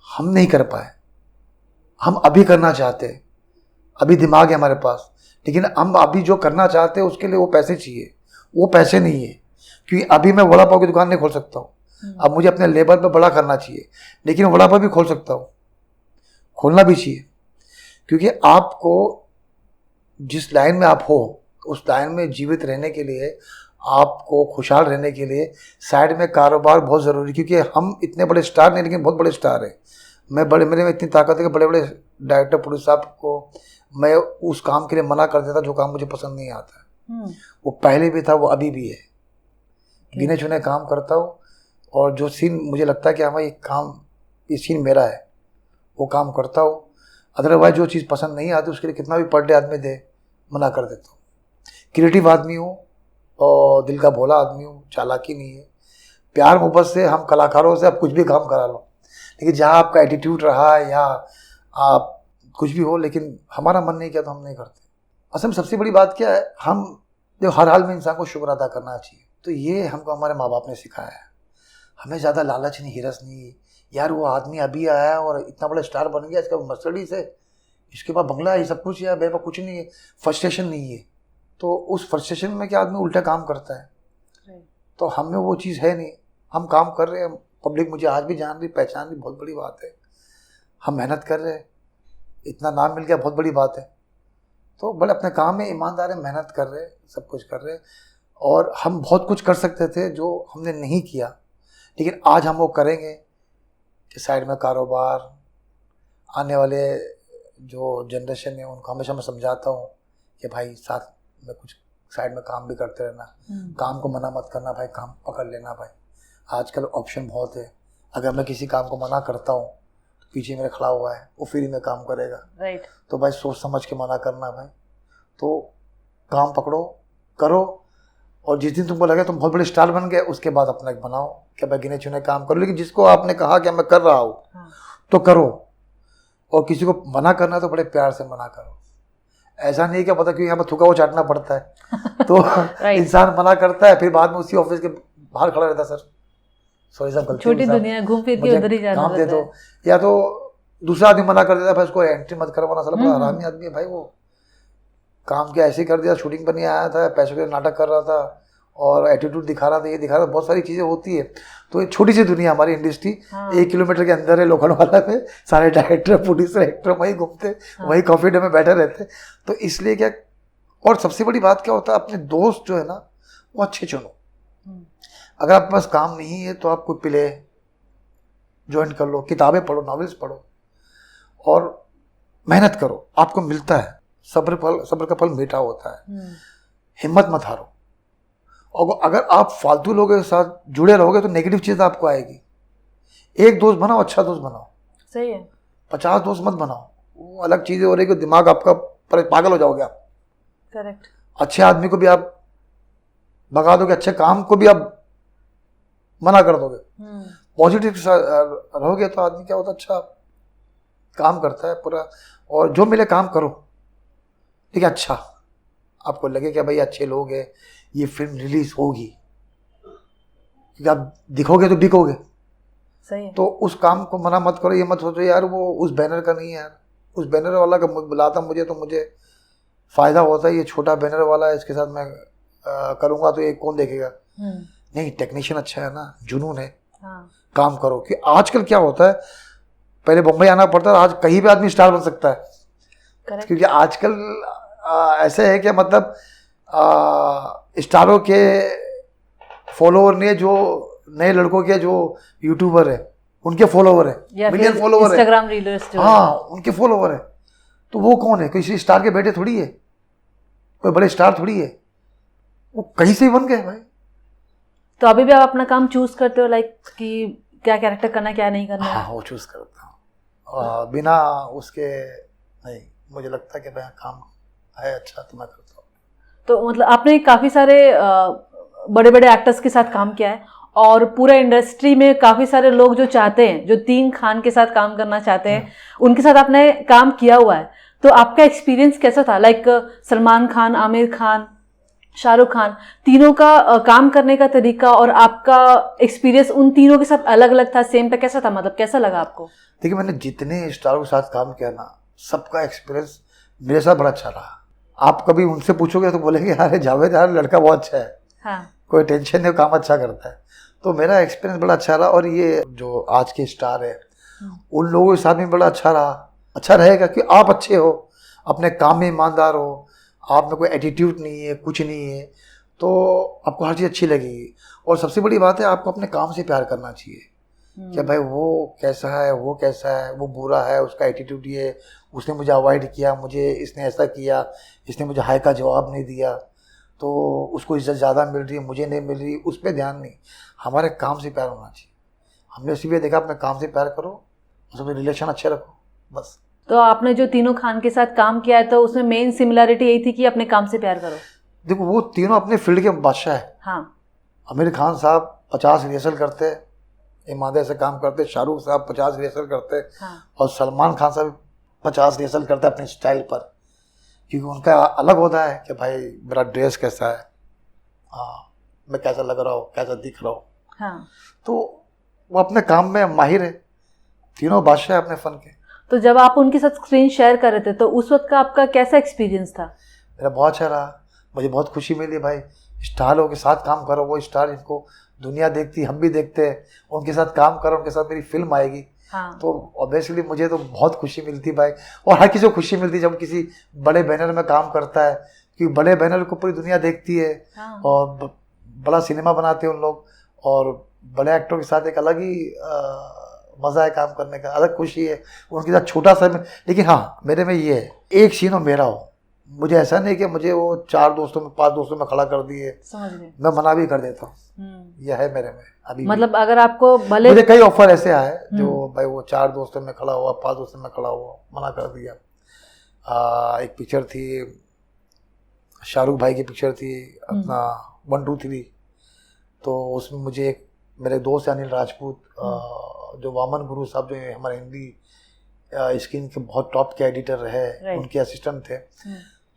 हम नहीं कर पाए, हम अभी करना चाहते, अभी दिमाग है हमारे पास, लेकिन हम अभी जो करना चाहते हैं उसके लिए वो पैसे चाहिए, वो पैसे नहीं है। क्योंकि अभी मैं वड़ा पाव की दुकान नहीं खोल सकता हूँ, अब मुझे अपने लेवल पे बड़ा करना चाहिए, लेकिन वड़ा पाव भी खोल सकता हूँ, खोलना भी चाहिए। क्योंकि आपको जिस लाइन में आप हो, उस लाइन में जीवित रहने के लिए, आपको खुशहाल रहने के लिए साइड में कारोबार बहुत ज़रूरी है। क्योंकि हम इतने बड़े स्टार नहीं, लेकिन बहुत बड़े स्टार हैं। मेरे में इतनी ताकत है कि बड़े बड़े डायरेक्टर, प्रोड्यूसर साहब को मैं उस काम के लिए मना कर देता जो काम मुझे पसंद नहीं आता है। वो पहले भी था, वो अभी भी है। गिने चुने काम करता हूँ, और जो सीन मुझे लगता है कि हाँ ये सीन मेरा है, वो काम करता हूँ। अदरवाइज जो चीज़ पसंद नहीं आती उसके लिए कितना भी पर डे आदमी दे, मना कर देता हूँ। क्रिएटिव आदमी हूँ और दिल का भोला आदमी हूँ, चालाकी नहीं है। प्यार मोहब्बत से हम कलाकारों से आप कुछ भी काम करा लो, लेकिन जहाँ आपका एटीट्यूड रहा है या आप कुछ भी हो, लेकिन हमारा मन नहीं किया तो हम नहीं करते। असल में सबसे बड़ी बात क्या है, हम जो हर हाल में इंसान को शुक्र अदा करना चाहिए। तो ये हमको हमारे माँ बाप ने सिखाया है। हमें ज़्यादा लालच नहीं, हिरस नहीं। यार वो आदमी अभी आया है और इतना बड़ा स्टार बन गया, इसका मर्सिडीज है, इसके पास बंगला है, ये सब कुछ है, मेरे पास कुछ नहीं है, फ्रस्ट्रेशन नहीं है। तो उस फ्रस्ट्रेशन में क्या आदमी उल्टा काम करता है। तो हमें वो चीज़ है नहीं, हम काम कर रहे हैं, पब्लिक मुझे आज भी जान रही, पहचान रही, बहुत बड़ी बात है। हम मेहनत कर रहे हैं, इतना नाम मिल गया, बहुत बड़ी बात है। तो बड़े अपने काम में ईमानदार है, मेहनत कर रहे, सब कुछ कर रहे। और हम बहुत कुछ कर सकते थे जो हमने नहीं किया, लेकिन आज हम वो करेंगे कि साइड में कारोबार। आने वाले जो जनरेशन है उनको हमेशा मैं समझाता हूँ कि भाई साथ में कुछ साइड में काम भी करते रहना, काम को मना मत करना भाई, काम पकड़ लेना भाई। आजकल ऑप्शन बहुत है, अगर मैं किसी काम को मना करता हूँ तो पीछे मेरे खड़ा हुआ है, वो फ्री में काम करेगा। राइट। तो भाई सोच समझ के मना करना भाई। तो काम पकड़ो, करो, और जिस दिन तुमको लगे तुम बहुत बड़े स्टार बन गए, उसके बाद अपना एक बनाओ कि भाई गिने चुने काम करो, लेकिन जिसको आपने कहा कि मैं कर रहा हूँ तो करो। और किसी को मना करना तो बड़े प्यार से मना करो। ऐसा नहीं क्या पता, क्योंकि यहाँ पर थूका वो चाटना पड़ता है तो इंसान मना करता है, फिर बाद में उसी ऑफिस के बाहर खड़ा रहता है, सर सॉरी साहब, छोटी दुनिया, घूम फिर के उधर ही जाना काम दे दो। या तो दूसरा आदमी मना कर देता है, भाई उसको एंट्री मत करवाना, साला बड़ा हरामी आदमी है भाई। वो काम क्या ऐसे ही कर दिया, शूटिंग पर नहीं आया था, पैसों के नाटक कर रहा था और एटीट्यूड दिखा रहा था, ये दिखा रहा था, बहुत सारी चीज़ें होती है। तो एक छोटी सी दुनिया हमारी इंडस्ट्री, 1 किलोमीटर के अंदर है लोखंडवाला में, सारे डायरेक्टर, प्रोड्यूसर, एक्टर वहीं घूमते, वहीं कॉफी डे में बैठे रहते। तो इसलिए क्या, और सबसे बड़ी बात क्या होता है, अपने दोस्त जो है ना वो अच्छे चुनो। अगर आपके पास काम नहीं है तो आप कोई प्ले ज्वाइन कर लो, किताबें पढ़ो, नॉवेल्स पढ़ो और मेहनत करो, आपको मिलता है। सब्र का फल मीठा होता है। हिम्मत मत हारो। और अगर आप फालतू लोगों के साथ जुड़े रहोगे तो नेगेटिव चीज़ आपको आएगी। एक दोस्त बनाओ, अच्छा दोस्त बनाओ। सही है। 50 दोस्त मत बनाओ, वो अलग चीज़ें हो रही है कि दिमाग आपका पागल हो जाओगे आप। करेक्ट। अच्छे आदमी को भी आप भगा दोगे, अच्छे काम को भी आप मना कर दोगे। पॉजिटिव के साथ रहोगे तो आदमी क्या होता है, अच्छा काम करता है पूरा। और जो मिले काम करो, ठीक है, अच्छा आपको लगे कि भाई अच्छे लोग हैं, ये फिल्म रिलीज होगी, क्योंकि आप दिखोगे तो बिकोगे। सही है। तो उस काम को मना मत करो। ये मत सोचो यार वो उस बैनर का नहीं है, यार उस बैनर वाला का बुलाता मुझे तो मुझे फ़ायदा होता है, ये छोटा बैनर वाला है, इसके साथ मैं करूँगा तो ये कौन देखेगा। नहीं, टेक्नीशियन अच्छा है ना, जुनून है, काम करो। कि आजकल क्या होता है, पहले मुंबई आना पड़ता था, आज कहीं भी आदमी स्टार बन सकता है। करेक्ट। क्योंकि आजकल ऐसे है कि मतलब स्टारों के फॉलोवर ने जो नए लड़कों के जो यूट्यूबर है उनके फॉलोवर है, या मिलियन फिर फॉलोवर है, इंस्टाग्राम रीलर्स जो हाँ उनके फॉलोवर है। तो वो कौन है? किसी स्टार के बेटे थोड़ी है, कोई बड़े स्टार थोड़ी है, वो कहीं से ही बन गए भाई। तो अभी भी आप अपना काम चूज करते हो, लाइक कि क्या कैरेक्टर करना है क्या नहीं करना है? हाँ वो चूज करता हूँ, बिना उसके नहीं। मुझे लगता है कि भाई काम है अच्छा तो मैं करता हूँ। तो मतलब आपने काफी सारे बड़े बड़े एक्टर्स के साथ काम किया है, और पूरा इंडस्ट्री में काफी सारे लोग जो चाहते हैं, जो 3 खान के साथ काम करना चाहते हैं, उनके साथ आपने काम किया हुआ है। तो आपका एक्सपीरियंस कैसा था? लाइक सलमान खान, आमिर खान, शाहरुख खान, तीनों का काम करने का तरीका और आपका एक्सपीरियंस उन तीनों के साथ अलग अलग था, सेम था? कैसा था, मतलब कैसा लगा आपको? देखिए मैंने जितने स्टारों के साथ काम किया ना, सबका एक्सपीरियंस मेरे साथ बड़ा अच्छा रहा। आप कभी उनसे पूछोगे तो बोलेंगे यार जावेद यार लड़का बहुत अच्छा है, हाँ। कोई टेंशन नहीं, काम अच्छा करता है। तो मेरा एक्सपीरियंस बड़ा अच्छा रहा। और ये जो आज के स्टार है उन लोगों के साथ भी बड़ा अच्छा रहा, अच्छा रहेगा कि आप अच्छे हो, अपने काम में ईमानदार हो, आप में कोई एटीट्यूड नहीं है, कुछ नहीं है, तो आपको हर चीज़ अच्छी लगेगी। और सबसे बड़ी बात है आपको अपने काम से प्यार करना चाहिए कि भाई वो कैसा है, वो कैसा है, वो बुरा है, उसका एटीट्यूड ये, उसने मुझे अवॉइड किया, मुझे इसने ऐसा किया, इसने मुझे हाय का जवाब नहीं दिया, तो उसको इज्जत ज़्यादा मिल रही है, मुझे नहीं मिल रही, उस पर ध्यान नहीं, हमारे काम से प्यार होना चाहिए। हमने इसीलिए देखा अपने काम से प्यार करो, उसमें रिलेशन अच्छे रखो, बस। तो आपने जो तीनों खान के साथ काम किया है, तो उसमें मेन सिमिलरिटी यही थी कि अपने काम से प्यार करो। देखो वो तीनों अपने फील्ड के बादशाह है। हाँ। आमिर खान साहब 50 रिहर्सल करते, ईमानदारी से काम करते, शाहरुख साहब 50 रिहर्सल करते, हाँ। और सलमान खान साहब 50 रिहर्सल करते अपने स्टाइल पर, क्योंकि उनका अलग होता है कि भाई मेरा ड्रेस कैसा है, हाँ मैं कैसा लग रहा हूँ, कैसा दिख रहा हूँ। हाँ। तो वो अपने काम में माहिर है, तीनों बादशाह है अपने फन के। तो जब आप उनके साथ स्क्रीन शेयर कर रहे थे, तो उस वक्त का आपका कैसा एक्सपीरियंस था? मेरा बहुत अच्छा रहा, मुझे बहुत खुशी मिली भाई। स्टारों के साथ काम करो, वो स्टार जिनको दुनिया देखती, हम भी देखते हैं, उनके साथ काम करो, उनके साथ मेरी फिल्म आएगी। हाँ। तो ऑब्वियसली मुझे तो बहुत खुशी मिलती भाई, और हर किसी को खुशी मिलती जब किसी बड़े बैनर में काम करता है, क्योंकि बड़े बैनर को पूरी दुनिया देखती है। हाँ। और बड़ा सिनेमा बनाते हैं उन लोग, और बड़े एक्टरों के साथ एक अलग ही मज़ा है काम करने का, अलग खुशी है उनके साथ। छोटा सा लेकिन हाँ मेरे में ये है, एक सीन हो मेरा हो, मुझे ऐसा नहीं कि मुझे वो 4 दोस्तों में 5 दोस्तों में खड़ा कर दिए, समझ गए। मैं मना भी कर देता हूँ, यह है मेरे में अभी। मतलब अगर आपको भले, मुझे कई ऑफर ऐसे आए जो भाई वो 4 दोस्तों में खड़ा हुआ, 5 दोस्तों में खड़ा हुआ, मना कर दिया। एक पिक्चर थी, शाहरुख भाई की पिक्चर थी अपना 1 2 3, तो उसमें मुझे एक मेरे दोस्त अनिल राजपूत, जो वामन गुरु साहब, जो हमारे हिंदी स्क्रीन के बहुत टॉप के एडिटर है, उनके असिस्टेंट थे।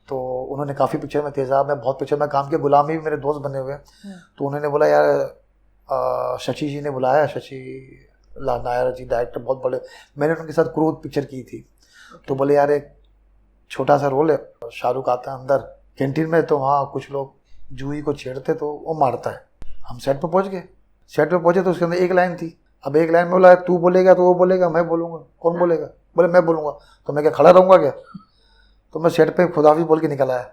तो उन्होंने काफ़ी पिक्चर में, तेजाब में बहुत पिक्चर में काम किया, गुलामी भी मेरे दोस्त बने हुए। तो उन्होंने बोला यार शशि जी ने बुलाया, शशि नायर जी डायरेक्टर बहुत बड़े, मैंने उनके साथ क्रोध पिक्चर की थी। तो बोले यार एक छोटा सा रोल है, शाहरुख आता है अंदर कैंटीन में, तो वहाँ कुछ लोग जूही को छेड़ते तो वो मारता है। हम सेट पे पहुँच गए, सेट पे पहुँचे तो उसके अंदर एक लाइन थी। अब एक लाइन में बोला तू बोलेगा तो वो बोलेगा, मैं बोलूँगा, कौन बोलेगा? बोले मैं बोलूँगा। तो मैं क्या खड़ा रहूँगा क्या? तो मैं सेट पे खुदाफिज बोल के निकल आया।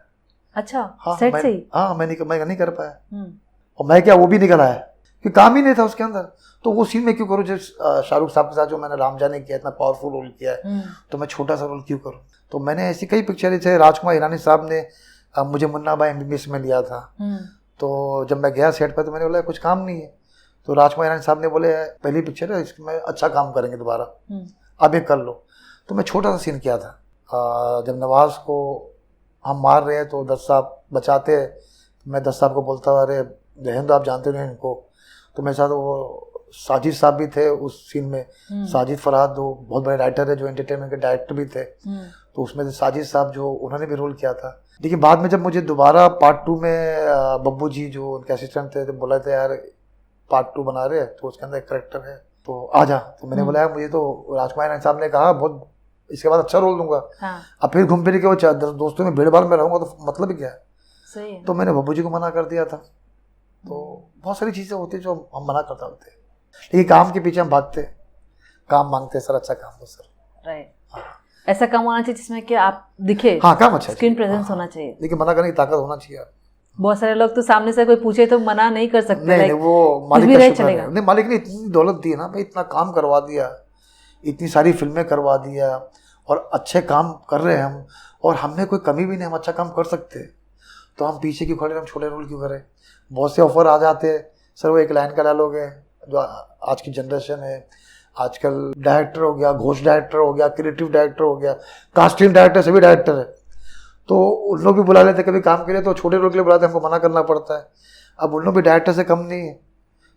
अच्छा, हाँ सेट से ही? हाँ मैं नहीं कर पाया। और मैं क्या, वो भी निकल आया कि काम ही नहीं था उसके अंदर। तो वो सीन में क्यों करूँ जब शाहरुख साहब के साथ जो मैंने रामजा ने किया, इतना पावरफुल रोल किया है, तो मैं छोटा सा रोल क्यों करूँ? तो मैंने ऐसी कई पिक्चरें थे, राजकुमार हिरानी साहब ने मुझे मुन्ना भाई MBBS में लिया था। तो जब मैं गया सेट पर तो मैंने बोला कुछ काम नहीं है। तो राजकुमार हिरानी साहब ने बोले पहली पिक्चर है, इसमें अच्छा काम करेंगे दोबारा, आप ये कर लो। तो मैं छोटा सा सीन किया था, जब नवाज को हम मार रहे हैं तो दस साहब बचाते हैं, मैं दस साहब को बोलता हूँ अरे जहेंद्र आप जानते नहीं इनको। तो मेरे साथ वो साजिद साहब भी थे उस सीन में, साजिद फरहाद जो बहुत बड़े राइटर है, जो एंटरटेनमेंट के डायरेक्टर भी थे। तो उसमें से साजिद साहब जो उन्होंने भी रोल किया था। लेकिन बाद में जब मुझे दोबारा पार्ट 2 में बब्बू जी जो उनके असिस्टेंट थे, तो बोला था यार पार्ट 2 बना रहे हैं तो उसके अंदर एक करेक्टर है तो आ जा। तो मैंने बोला मुझे तो राजकुमार साहब ने कहा बहुत इसके बाद अच्छा रोल दूंगा। हाँ। अब फिर घूम फिर के वो दोस्तों में भीड़ भाड़ में रहूंगा तो मतलब क्या है? सही है। तो मैंने बब्बू जी को मना कर दिया था। तो बहुत सारी चीज़ें होती जो हम मना करते होते, लेकिन काम के पीछे हम भागते, काम मांगते हैं सर, अच्छा काम दो सर। राइट, ऐसा काम होना चाहिए जिसमें कि आप दिखे, हाँ काम अच्छा, स्क्रीन प्रेजेंस होना चाहिए। लेकिन मना करने की ताकत होना चाहिए। बहुत सारे लोग तो सामने से कोई पूछे तो मना नहीं कर सकते। नहीं, like, वो मालिक भी का रहे शुक्र चलेगा। है। नहीं, मालिक ने इतनी दौलत दी है ना भाई, इतना काम करवा दिया, इतनी सारी फिल्में करवा दिया और अच्छे काम कर रहे हैं हम, और हमने कोई कमी भी नहीं, हम अच्छा काम कर सकते हैं, तो हम पीछे क्यों खड़े, हम छोटे रोल क्यों करें। बहुत से ऑफर आ जाते हैं सर, वो एक लाइन का डायलॉग है, जो आज की जनरेशन है, आजकल डायरेक्टर हो गया, घोष डायरेक्टर हो गया, क्रिएटिव डायरेक्टर हो गया, कास्टिंग डायरेक्टर, सभी डायरेक्टर है, तो उन लोग भी बुला लेते कभी काम के लिए, तो छोटे रोल के लिए बुलाते, हमको मना करना पड़ता है। अब उन लोग भी डायरेक्टर से कम नहीं है,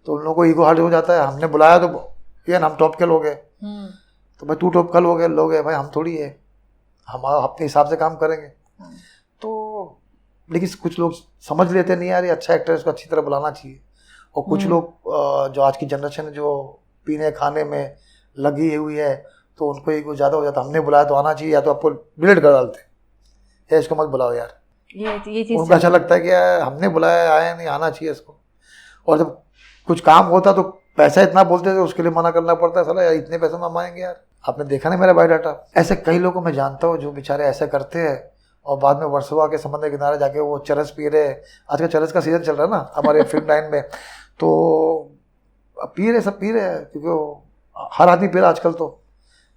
तो उन लोगों को ईगो हार्ट हो जाता है, हमने बुलाया तो ये हम टॉप के लोग हैं, तो भाई तू टॉप का लोग है भाई, हम थोड़ी है, हम अपने हिसाब से काम करेंगे। तो लेकिन कुछ लोग समझ लेते नहीं यार, ये अच्छा एक्टर है, इसको अच्छी तरह बुलाना चाहिए। और कुछ लोग जो आज की जनरेशन है, जो पीने खाने में लगी हुई है, तो उनको ईगो ज़्यादा हो जाता है, हमने बुलाया तो आना चाहिए, या तो आपको डिलीट कर डालते हैं, इसको मत बुलाओ यार। ये चीज़ उनको अच्छा लगता है कि हमने बुलाया, आया नहीं, आना चाहिए इसको। और जब कुछ काम होता तो पैसा इतना बोलते थे, उसके लिए मना करना पड़ता है, साला यार इतने पैसे हम आएंगे यार। आपने देखा नहीं मेरा बायोडाटा, ऐसे कई लोगों को मैं जानता हूँ जो बेचारे ऐसे करते हैं और बाद में वर्सोवा के समुद्र के किनारे जाके वो चरस पी रहे। आजकल चरस का सीजन चल रहा है ना हमारे फिल्म लाइन में, तो पी रहे, सब पी रहे हैं, क्योंकि हर आदमी पी रहा है आजकल। तो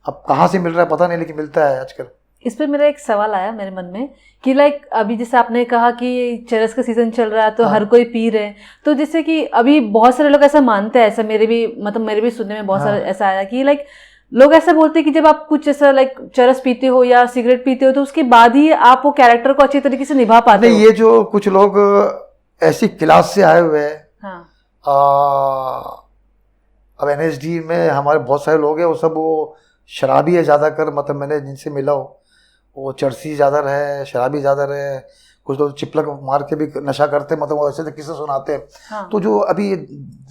अब कहाँ से मिल रहा है पता नहीं, लेकिन मिलता है आजकल। इस पर मेरा एक सवाल आया मेरे मन में कि लाइक अभी जैसे आपने कहा कि चरस का सीजन चल रहा है तो हर कोई पी रहे हैं, तो जैसे कि अभी बहुत सारे लोग ऐसा मानते हैं, ऐसा मेरे भी सुनने में बहुत सारा ऐसा आया कि लाइक लोग ऐसा बोलते हैं कि जब आप कुछ ऐसा लाइक चरस पीते हो या सिगरेट पीते हो तो उसके बाद ही आप वो कैरेक्टर को अच्छी तरीके से निभा पाते हो। ये जो कुछ लोग ऐसी क्लास से आए हुए हैं, अब NSD में हमारे बहुत सारे लोग हैं, वो सब वो शराबी है ज़्यादातर, मतलब मैंने जिनसे मिला हो वो चरसी ज़्यादा रहे, शराबी ज़्यादा रहे, कुछ लोग चिपलक मार के भी नशा करते, मतलब वो ऐसे किस्से सुनाते हैं। तो जो अभी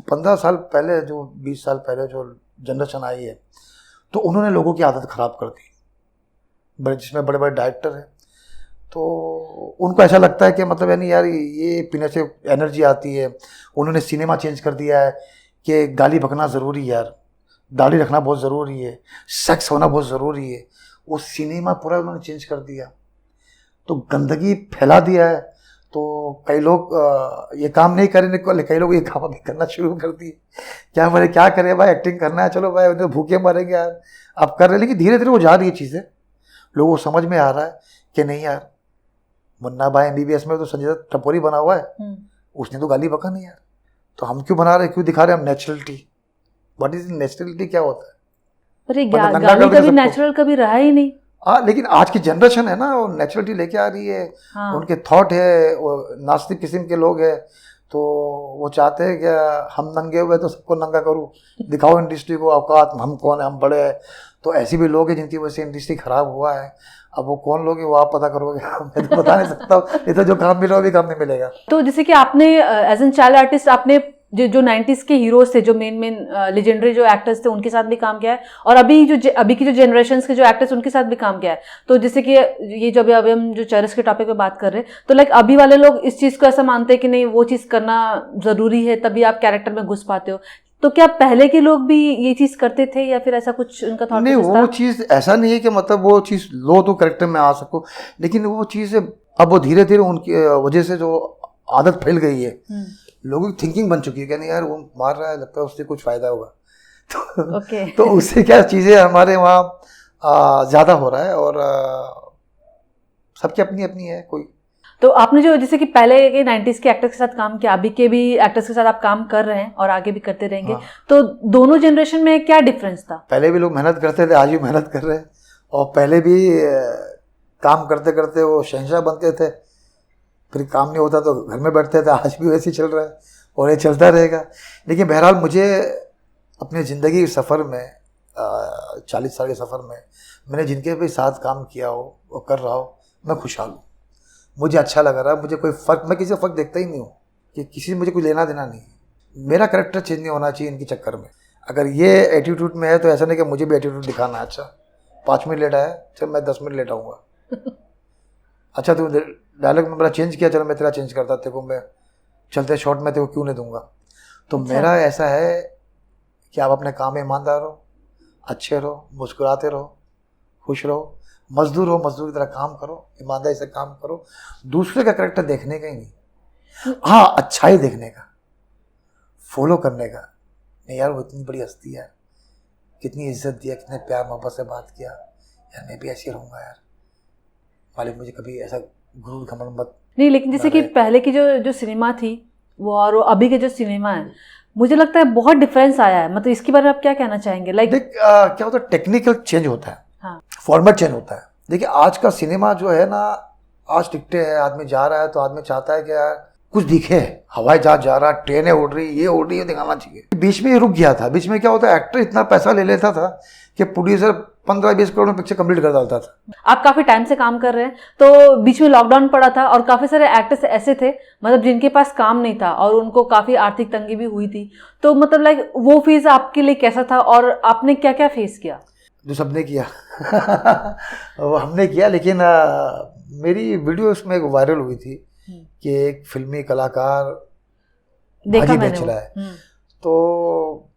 15 साल पहले, जो 20 साल पहले जो जनरेशन आई है, तो उन्होंने लोगों की आदत ख़राब कर दी, जिसमें बड़े बड़े डायरेक्टर हैं, तो उनको ऐसा लगता है कि मतलब यानी यार ये पीने से एनर्जी आती है। उन्होंने सिनेमा चेंज कर दिया है कि गाली बकना ज़रूरी है यार, दाढ़ी रखना बहुत ज़रूरी है, सेक्स होना बहुत ज़रूरी है, वो सिनेमा पूरा उन्होंने चेंज कर दिया, तो गंदगी फैला दिया है। तो कई लोग ये काम नहीं करेंगे, कई लोग ये काम अभी करना शुरू कर दिए। क्या करें भाई, एक्टिंग करना है, चलो भाई तो भूखे मरेंगे यार, अब कर रहे। लेकिन धीरे धीरे वो जा रही है चीज़ें, लोगों को समझ में आ रहा है कि नहीं यार, मुन्ना भाई MBBS में तो संजय दत्त टपोरी बना हुआ है, उसने तो गाली बका नहीं यार, तो हम क्यों बना रहे, क्यों दिखा रहे हम नेचुरलिटी। व्हाट इज नेचुरलिटी, क्या होता है? पर ये गाली कभी नेचुरल कभी रहा ही नहीं। हाँ, लेकिन आज की जनरेशन है ना, वो नेचुरलिटी लेके आ रही है। उनके थॉट है, वो नास्तिक किस्म के लोग हैं, तो वो चाहते हैं कि हम नंगे हुए तो सबको नंगा करूँ, दिखाओ इंडस्ट्री को औकात, हम कौन है, हम बड़े हैं। तो ऐसे भी लोग हैं जिनकी वजह से इंडस्ट्री खराब हुआ है। अब वो कौन लोग हैं वो आप पता करोगे, मैं तो बता नहीं सकता हूँ, ये तो जो काम मिला वो भी काम नहीं मिलेगा। तो जैसे कि आपने एज एन चाइल्ड आर्टिस्ट आपने जो 90s के हीरोज थे, जो मेन लेजेंडरी जो एक्टर्स थे, उनके साथ भी काम किया है, और अभी की जो जनरेशंस के जो एक्टर्स उनके साथ भी काम किया है। तो जैसे कि ये जो अभी हम जो चरस के टॉपिक पे बात कर रहे हैं, तो लाइक अभी वाले लोग इस चीज़ को ऐसा मानते हैं कि नहीं वो चीज़ करना ज़रूरी है तभी आप कैरेक्टर में घुस पाते हो। तो क्या पहले के लोग भी ये चीज़ करते थे या फिर ऐसा कुछ उनका थॉट? नहीं, वो चीज़ ऐसा नहीं है कि मतलब वो चीज़ लो तो कैरेक्टर में आ सको, लेकिन वो चीज़ अब वो धीरे धीरे उनकी वजह से जो आदत फैल गई है, लोगों की थिंकिंग बन चुकी है कि नहीं यार वो मार रहा है, लगता है उससे कुछ फ़ायदा होगा, तो तो उससे क्या चीज़ें हमारे वहाँ ज़्यादा हो रहा है। और सबकी अपनी अपनी है कोई। तो आपने जो जैसे कि पहले के 90s के एक्टर्स के साथ काम किया, अभी के भी एक्टर्स के साथ आप काम कर रहे हैं और आगे भी करते रहेंगे, तो दोनों जनरेशन में क्या डिफरेंस था? पहले भी लोग मेहनत करते थे, आज भी मेहनत कर रहे हैं, और पहले भी काम करते करते वो शहंशाह बनते थे, फिर काम नहीं होता तो घर में बैठते थे। आज भी वैसे ही चल रहा है और ये चलता रहेगा। लेकिन बहरहाल मुझे अपनी ज़िंदगी के सफ़र में 40 साल के सफ़र में मैंने जिनके भी साथ काम किया हो और कर रहा हो, मैं खुशहाल हूँ, मुझे अच्छा लग रहा है। मुझे कोई फ़र्क, मैं किसी का फ़र्क देखता ही नहीं हूँ कि किसी से मुझे कोई लेना देना नहीं है। मेरा करैक्टर चेंज नहीं होना चाहिए इनके चक्कर में। अगर ये एटीट्यूड में है तो ऐसा नहीं कि मुझे भी एटीट्यूड दिखाना है। अच्छा 5 मिनट लेट आया, चल मैं 10 मिनट लेट आऊँगा। अच्छा तू डायलॉग में मेरा चेंज किया, चलो मैं तेरा चेंज करता, तेरे को मैं चलते शॉर्ट में तेरे को क्यों नहीं दूंगा। तो मेरा ऐसा है कि आप अपने काम में ईमानदार हो, अच्छे रहो, मुस्कुराते रहो, खुश रहो, मजदूर हो, मजदूर की तरह काम करो, ईमानदारी से काम करो, दूसरे का करेक्टर देखने का ही नहीं, हाँ अच्छाई देखने का, फॉलो करने का। नहीं यार वो इतनी बड़ी हस्ती है, कितनी इज्जत दिया, कितने प्यार मोहब्बत से बात किया, यार मैं भी ऐसे ही रहूँगा यार, मालिक मुझे कभी ऐसा गुरूर घमंड मत। नहीं, लेकिन जैसे कि पहले की जो सिनेमा थी वो और अभी के जो सिनेमा है, मुझे लगता है बहुत डिफरेंस आया है। मतलब इसके बारे में आप क्या कहना चाहेंगे? लाइक देख क्या होता है, टेक्निकल चेंज होता है, हाँ, फॉर्मेट चेंज होता है। देखिए आज का सिनेमा जो है ना, आज टिकटे है, आदमी जा रहा है तो आदमी चाहता है कि यार कुछ दिखे, हवाई जहाज जा रहा, ट्रेनें उड़ रही, ये उड़ रही है, दिखाना चाहिए। बीच में ये रुक गया था। बीच में क्या होता है, एक्टर इतना पैसा ले लेता था कि प्रोड्यूसर 15-20 करोड़ में पिक्चर कंप्लीट कर डालता था। आप काफी टाइम से काम कर रहे हैं, तो बीच में लॉकडाउन पड़ा था और काफी सारे एक्टर्स ऐसे थे मतलब जिनके पास काम नहीं था और उनको काफी आर्थिक तंगी भी हुई थी। तो मतलब लाइक वो फेज आपके लिए कैसा था और आपने क्या क्या फेस किया? जो सबने किया वो हमने किया, लेकिन मेरी वीडियो उसमें एक वायरल हुई थी कि एक फिल्मी कलाकार भाजी बेच रहा है। तो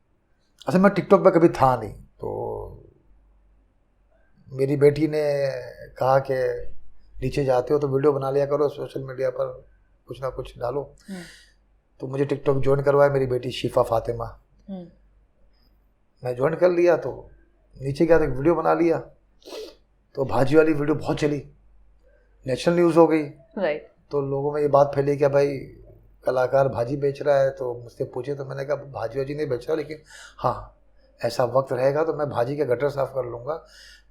असल में टिकटॉक पे कभी था नहीं, तो मेरी बेटी ने कहा कि नीचे जाते हो तो वीडियो बना लिया करो, सोशल मीडिया पर कुछ ना कुछ डालो। तो मुझे टिकटॉक ज्वाइन करवाया मेरी बेटी शिफा फातिमा। मैं ज्वाइन कर लिया तो नीचे गया तो एक वीडियो बना लिया, तो भाजी वाली वीडियो बहुत चली, नेशनल न्यूज़ हो गई। राइट। तो लोगों में ये बात फैली कि भाई कलाकार भाजी बेच रहा है। तो मुझसे पूछे तो मैंने कहा भाजी वाजी नहीं बेच रहा, लेकिन हाँ ऐसा वक्त रहेगा तो मैं भाजी के गटर साफ कर लूँगा।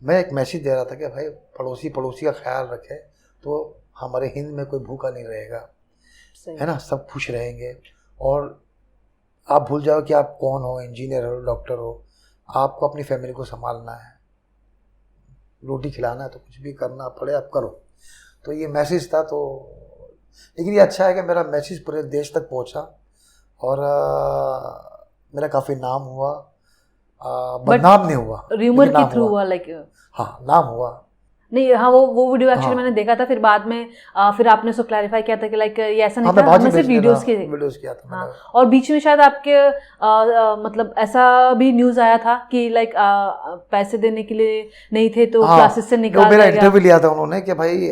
मैं एक मैसेज दे रहा था कि भाई पड़ोसी का ख्याल रखे तो हमारे हिंद में कोई भूखा नहीं रहेगा, है ना, सब खुश रहेंगे। और आप भूल जाओ कि आप कौन हो, इंजीनियर हो, डॉक्टर हो, आपको अपनी फैमिली को संभालना है, रोटी खिलाना है, तो कुछ भी करना पड़े आप करो। तो ये मैसेज था। तो लेकिन ये अच्छा है कि मेरा मैसेज पूरे देश तक पहुंचा और मेरा काफ़ी नाम हुआ, बदनाम नहीं हुआ, र्यूमर के थ्रू हुआ, लाइक हाँ नाम हुआ। नहीं, हाँ वो वीडियो एक्चुअली मैंने देखा था, फिर बाद में फिर आपने उसको क्लैरिफाई किया था कि लाइक ये ऐसा नहीं था, हमने सिर्फ वीडियोस किया था। हाँ, और बीच में शायद आपके मतलब ऐसा भी न्यूज़ आया था कि लाइक पैसे देने के लिए नहीं थे तो क्लासेस से निकाल दिया। मेरा इंटरव्यू लिया था उन्होंने कि भाई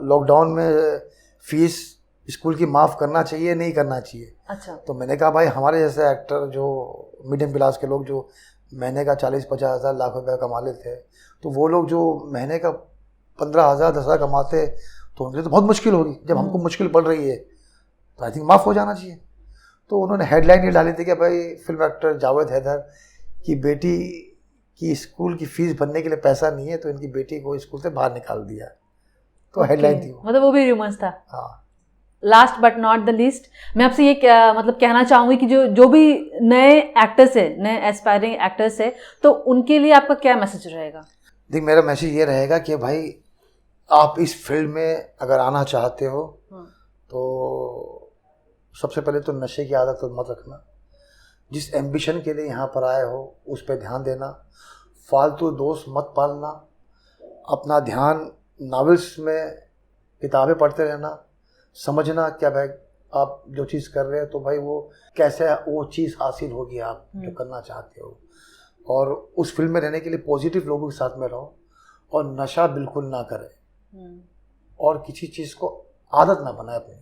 लॉकडाउन में फीस स्कूल की माफ़ करना चाहिए, नहीं करना चाहिए। अच्छा। तो मैंने कहा भाई हमारे जैसे एक्टर जो मीडियम क्लास के लोग जो महीने का 40-50 हज़ार लाख रुपये कमा लेते हैं, तो वो लोग जो महीने का 15,000 10,000 कमाते तो उनके लिए तो बहुत मुश्किल होगी। जब हमको मुश्किल पड़ रही है तो आई थिंक माफ़ हो जाना चाहिए। तो उन्होंने हेडलाइन ये डाली थी कि भाई फिल्म एक्टर जावेद हैदर की बेटी की स्कूल की फ़ीस भरने के लिए पैसा नहीं है तो इनकी बेटी को स्कूल से बाहर निकाल दिया। तो हेडलाइन थी, मतलब वो भी र्यूमर्स था। हाँ। Last but not the least, मैं आपसे ये मतलब कहना चाहूँगी कि जो भी नए एक्टर्स है, नए एस्पायरिंग एक्टर्स है, तो उनके लिए आपका क्या मैसेज रहेगा? देख मेरा मैसेज ये रहेगा कि भाई आप इस फील्ड में अगर आना चाहते हो तो सबसे पहले तो नशे की आदत तो मत रखना। जिस एम्बिशन के लिए यहाँ पर आए हो उस पर ध्यान देना, फालतू दोस्त मत पालना, अपना ध्यान नॉवेल्स में किताबें पढ़ते रहना, समझना क्या भाई आप जो चीज़ कर रहे हैं तो भाई वो कैसे वो चीज़ हासिल होगी आप जो करना चाहते हो। और उस फील्ड में रहने के लिए पॉजिटिव लोगों के साथ में रहो और नशा बिल्कुल ना करें और किसी चीज़ को आदत ना बनाए अपनी,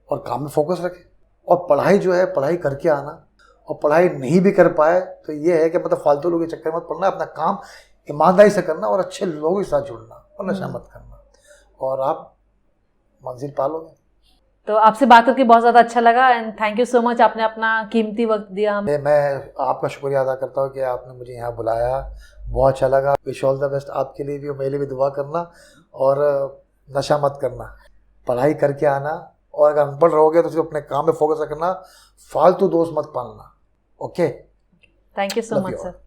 और काम में फोकस रखें। और पढ़ाई जो है पढ़ाई करके आना, और पढ़ाई नहीं भी कर पाए तो ये है कि मतलब फालतू लोगों के चक्कर मत पड़ना, अपना काम ईमानदारी से करना और अच्छे लोगों के साथ जुड़ना और नशा मत करना, और आप मंजिल पालोगे। तो आपसे बात करके बहुत ज़्यादा अच्छा लगा and thank you so much, आपने अपना कीमती वक्त दिया हमें। मैं आपका शुक्रिया अदा करता हूँ कि आपने मुझे यहाँ बुलाया, बहुत अच्छा लगा। विश ऑल द बेस्ट आपके लिए भी और मेरे लिए भी दुआ करना, और नशा मत करना, पढ़ाई करके आना, और अगर अनपढ़ रहोगे तो सिर्फ अपने काम में फोकस रखना, फालतू दोस्त मत पालना। Okay, thank you so much sir.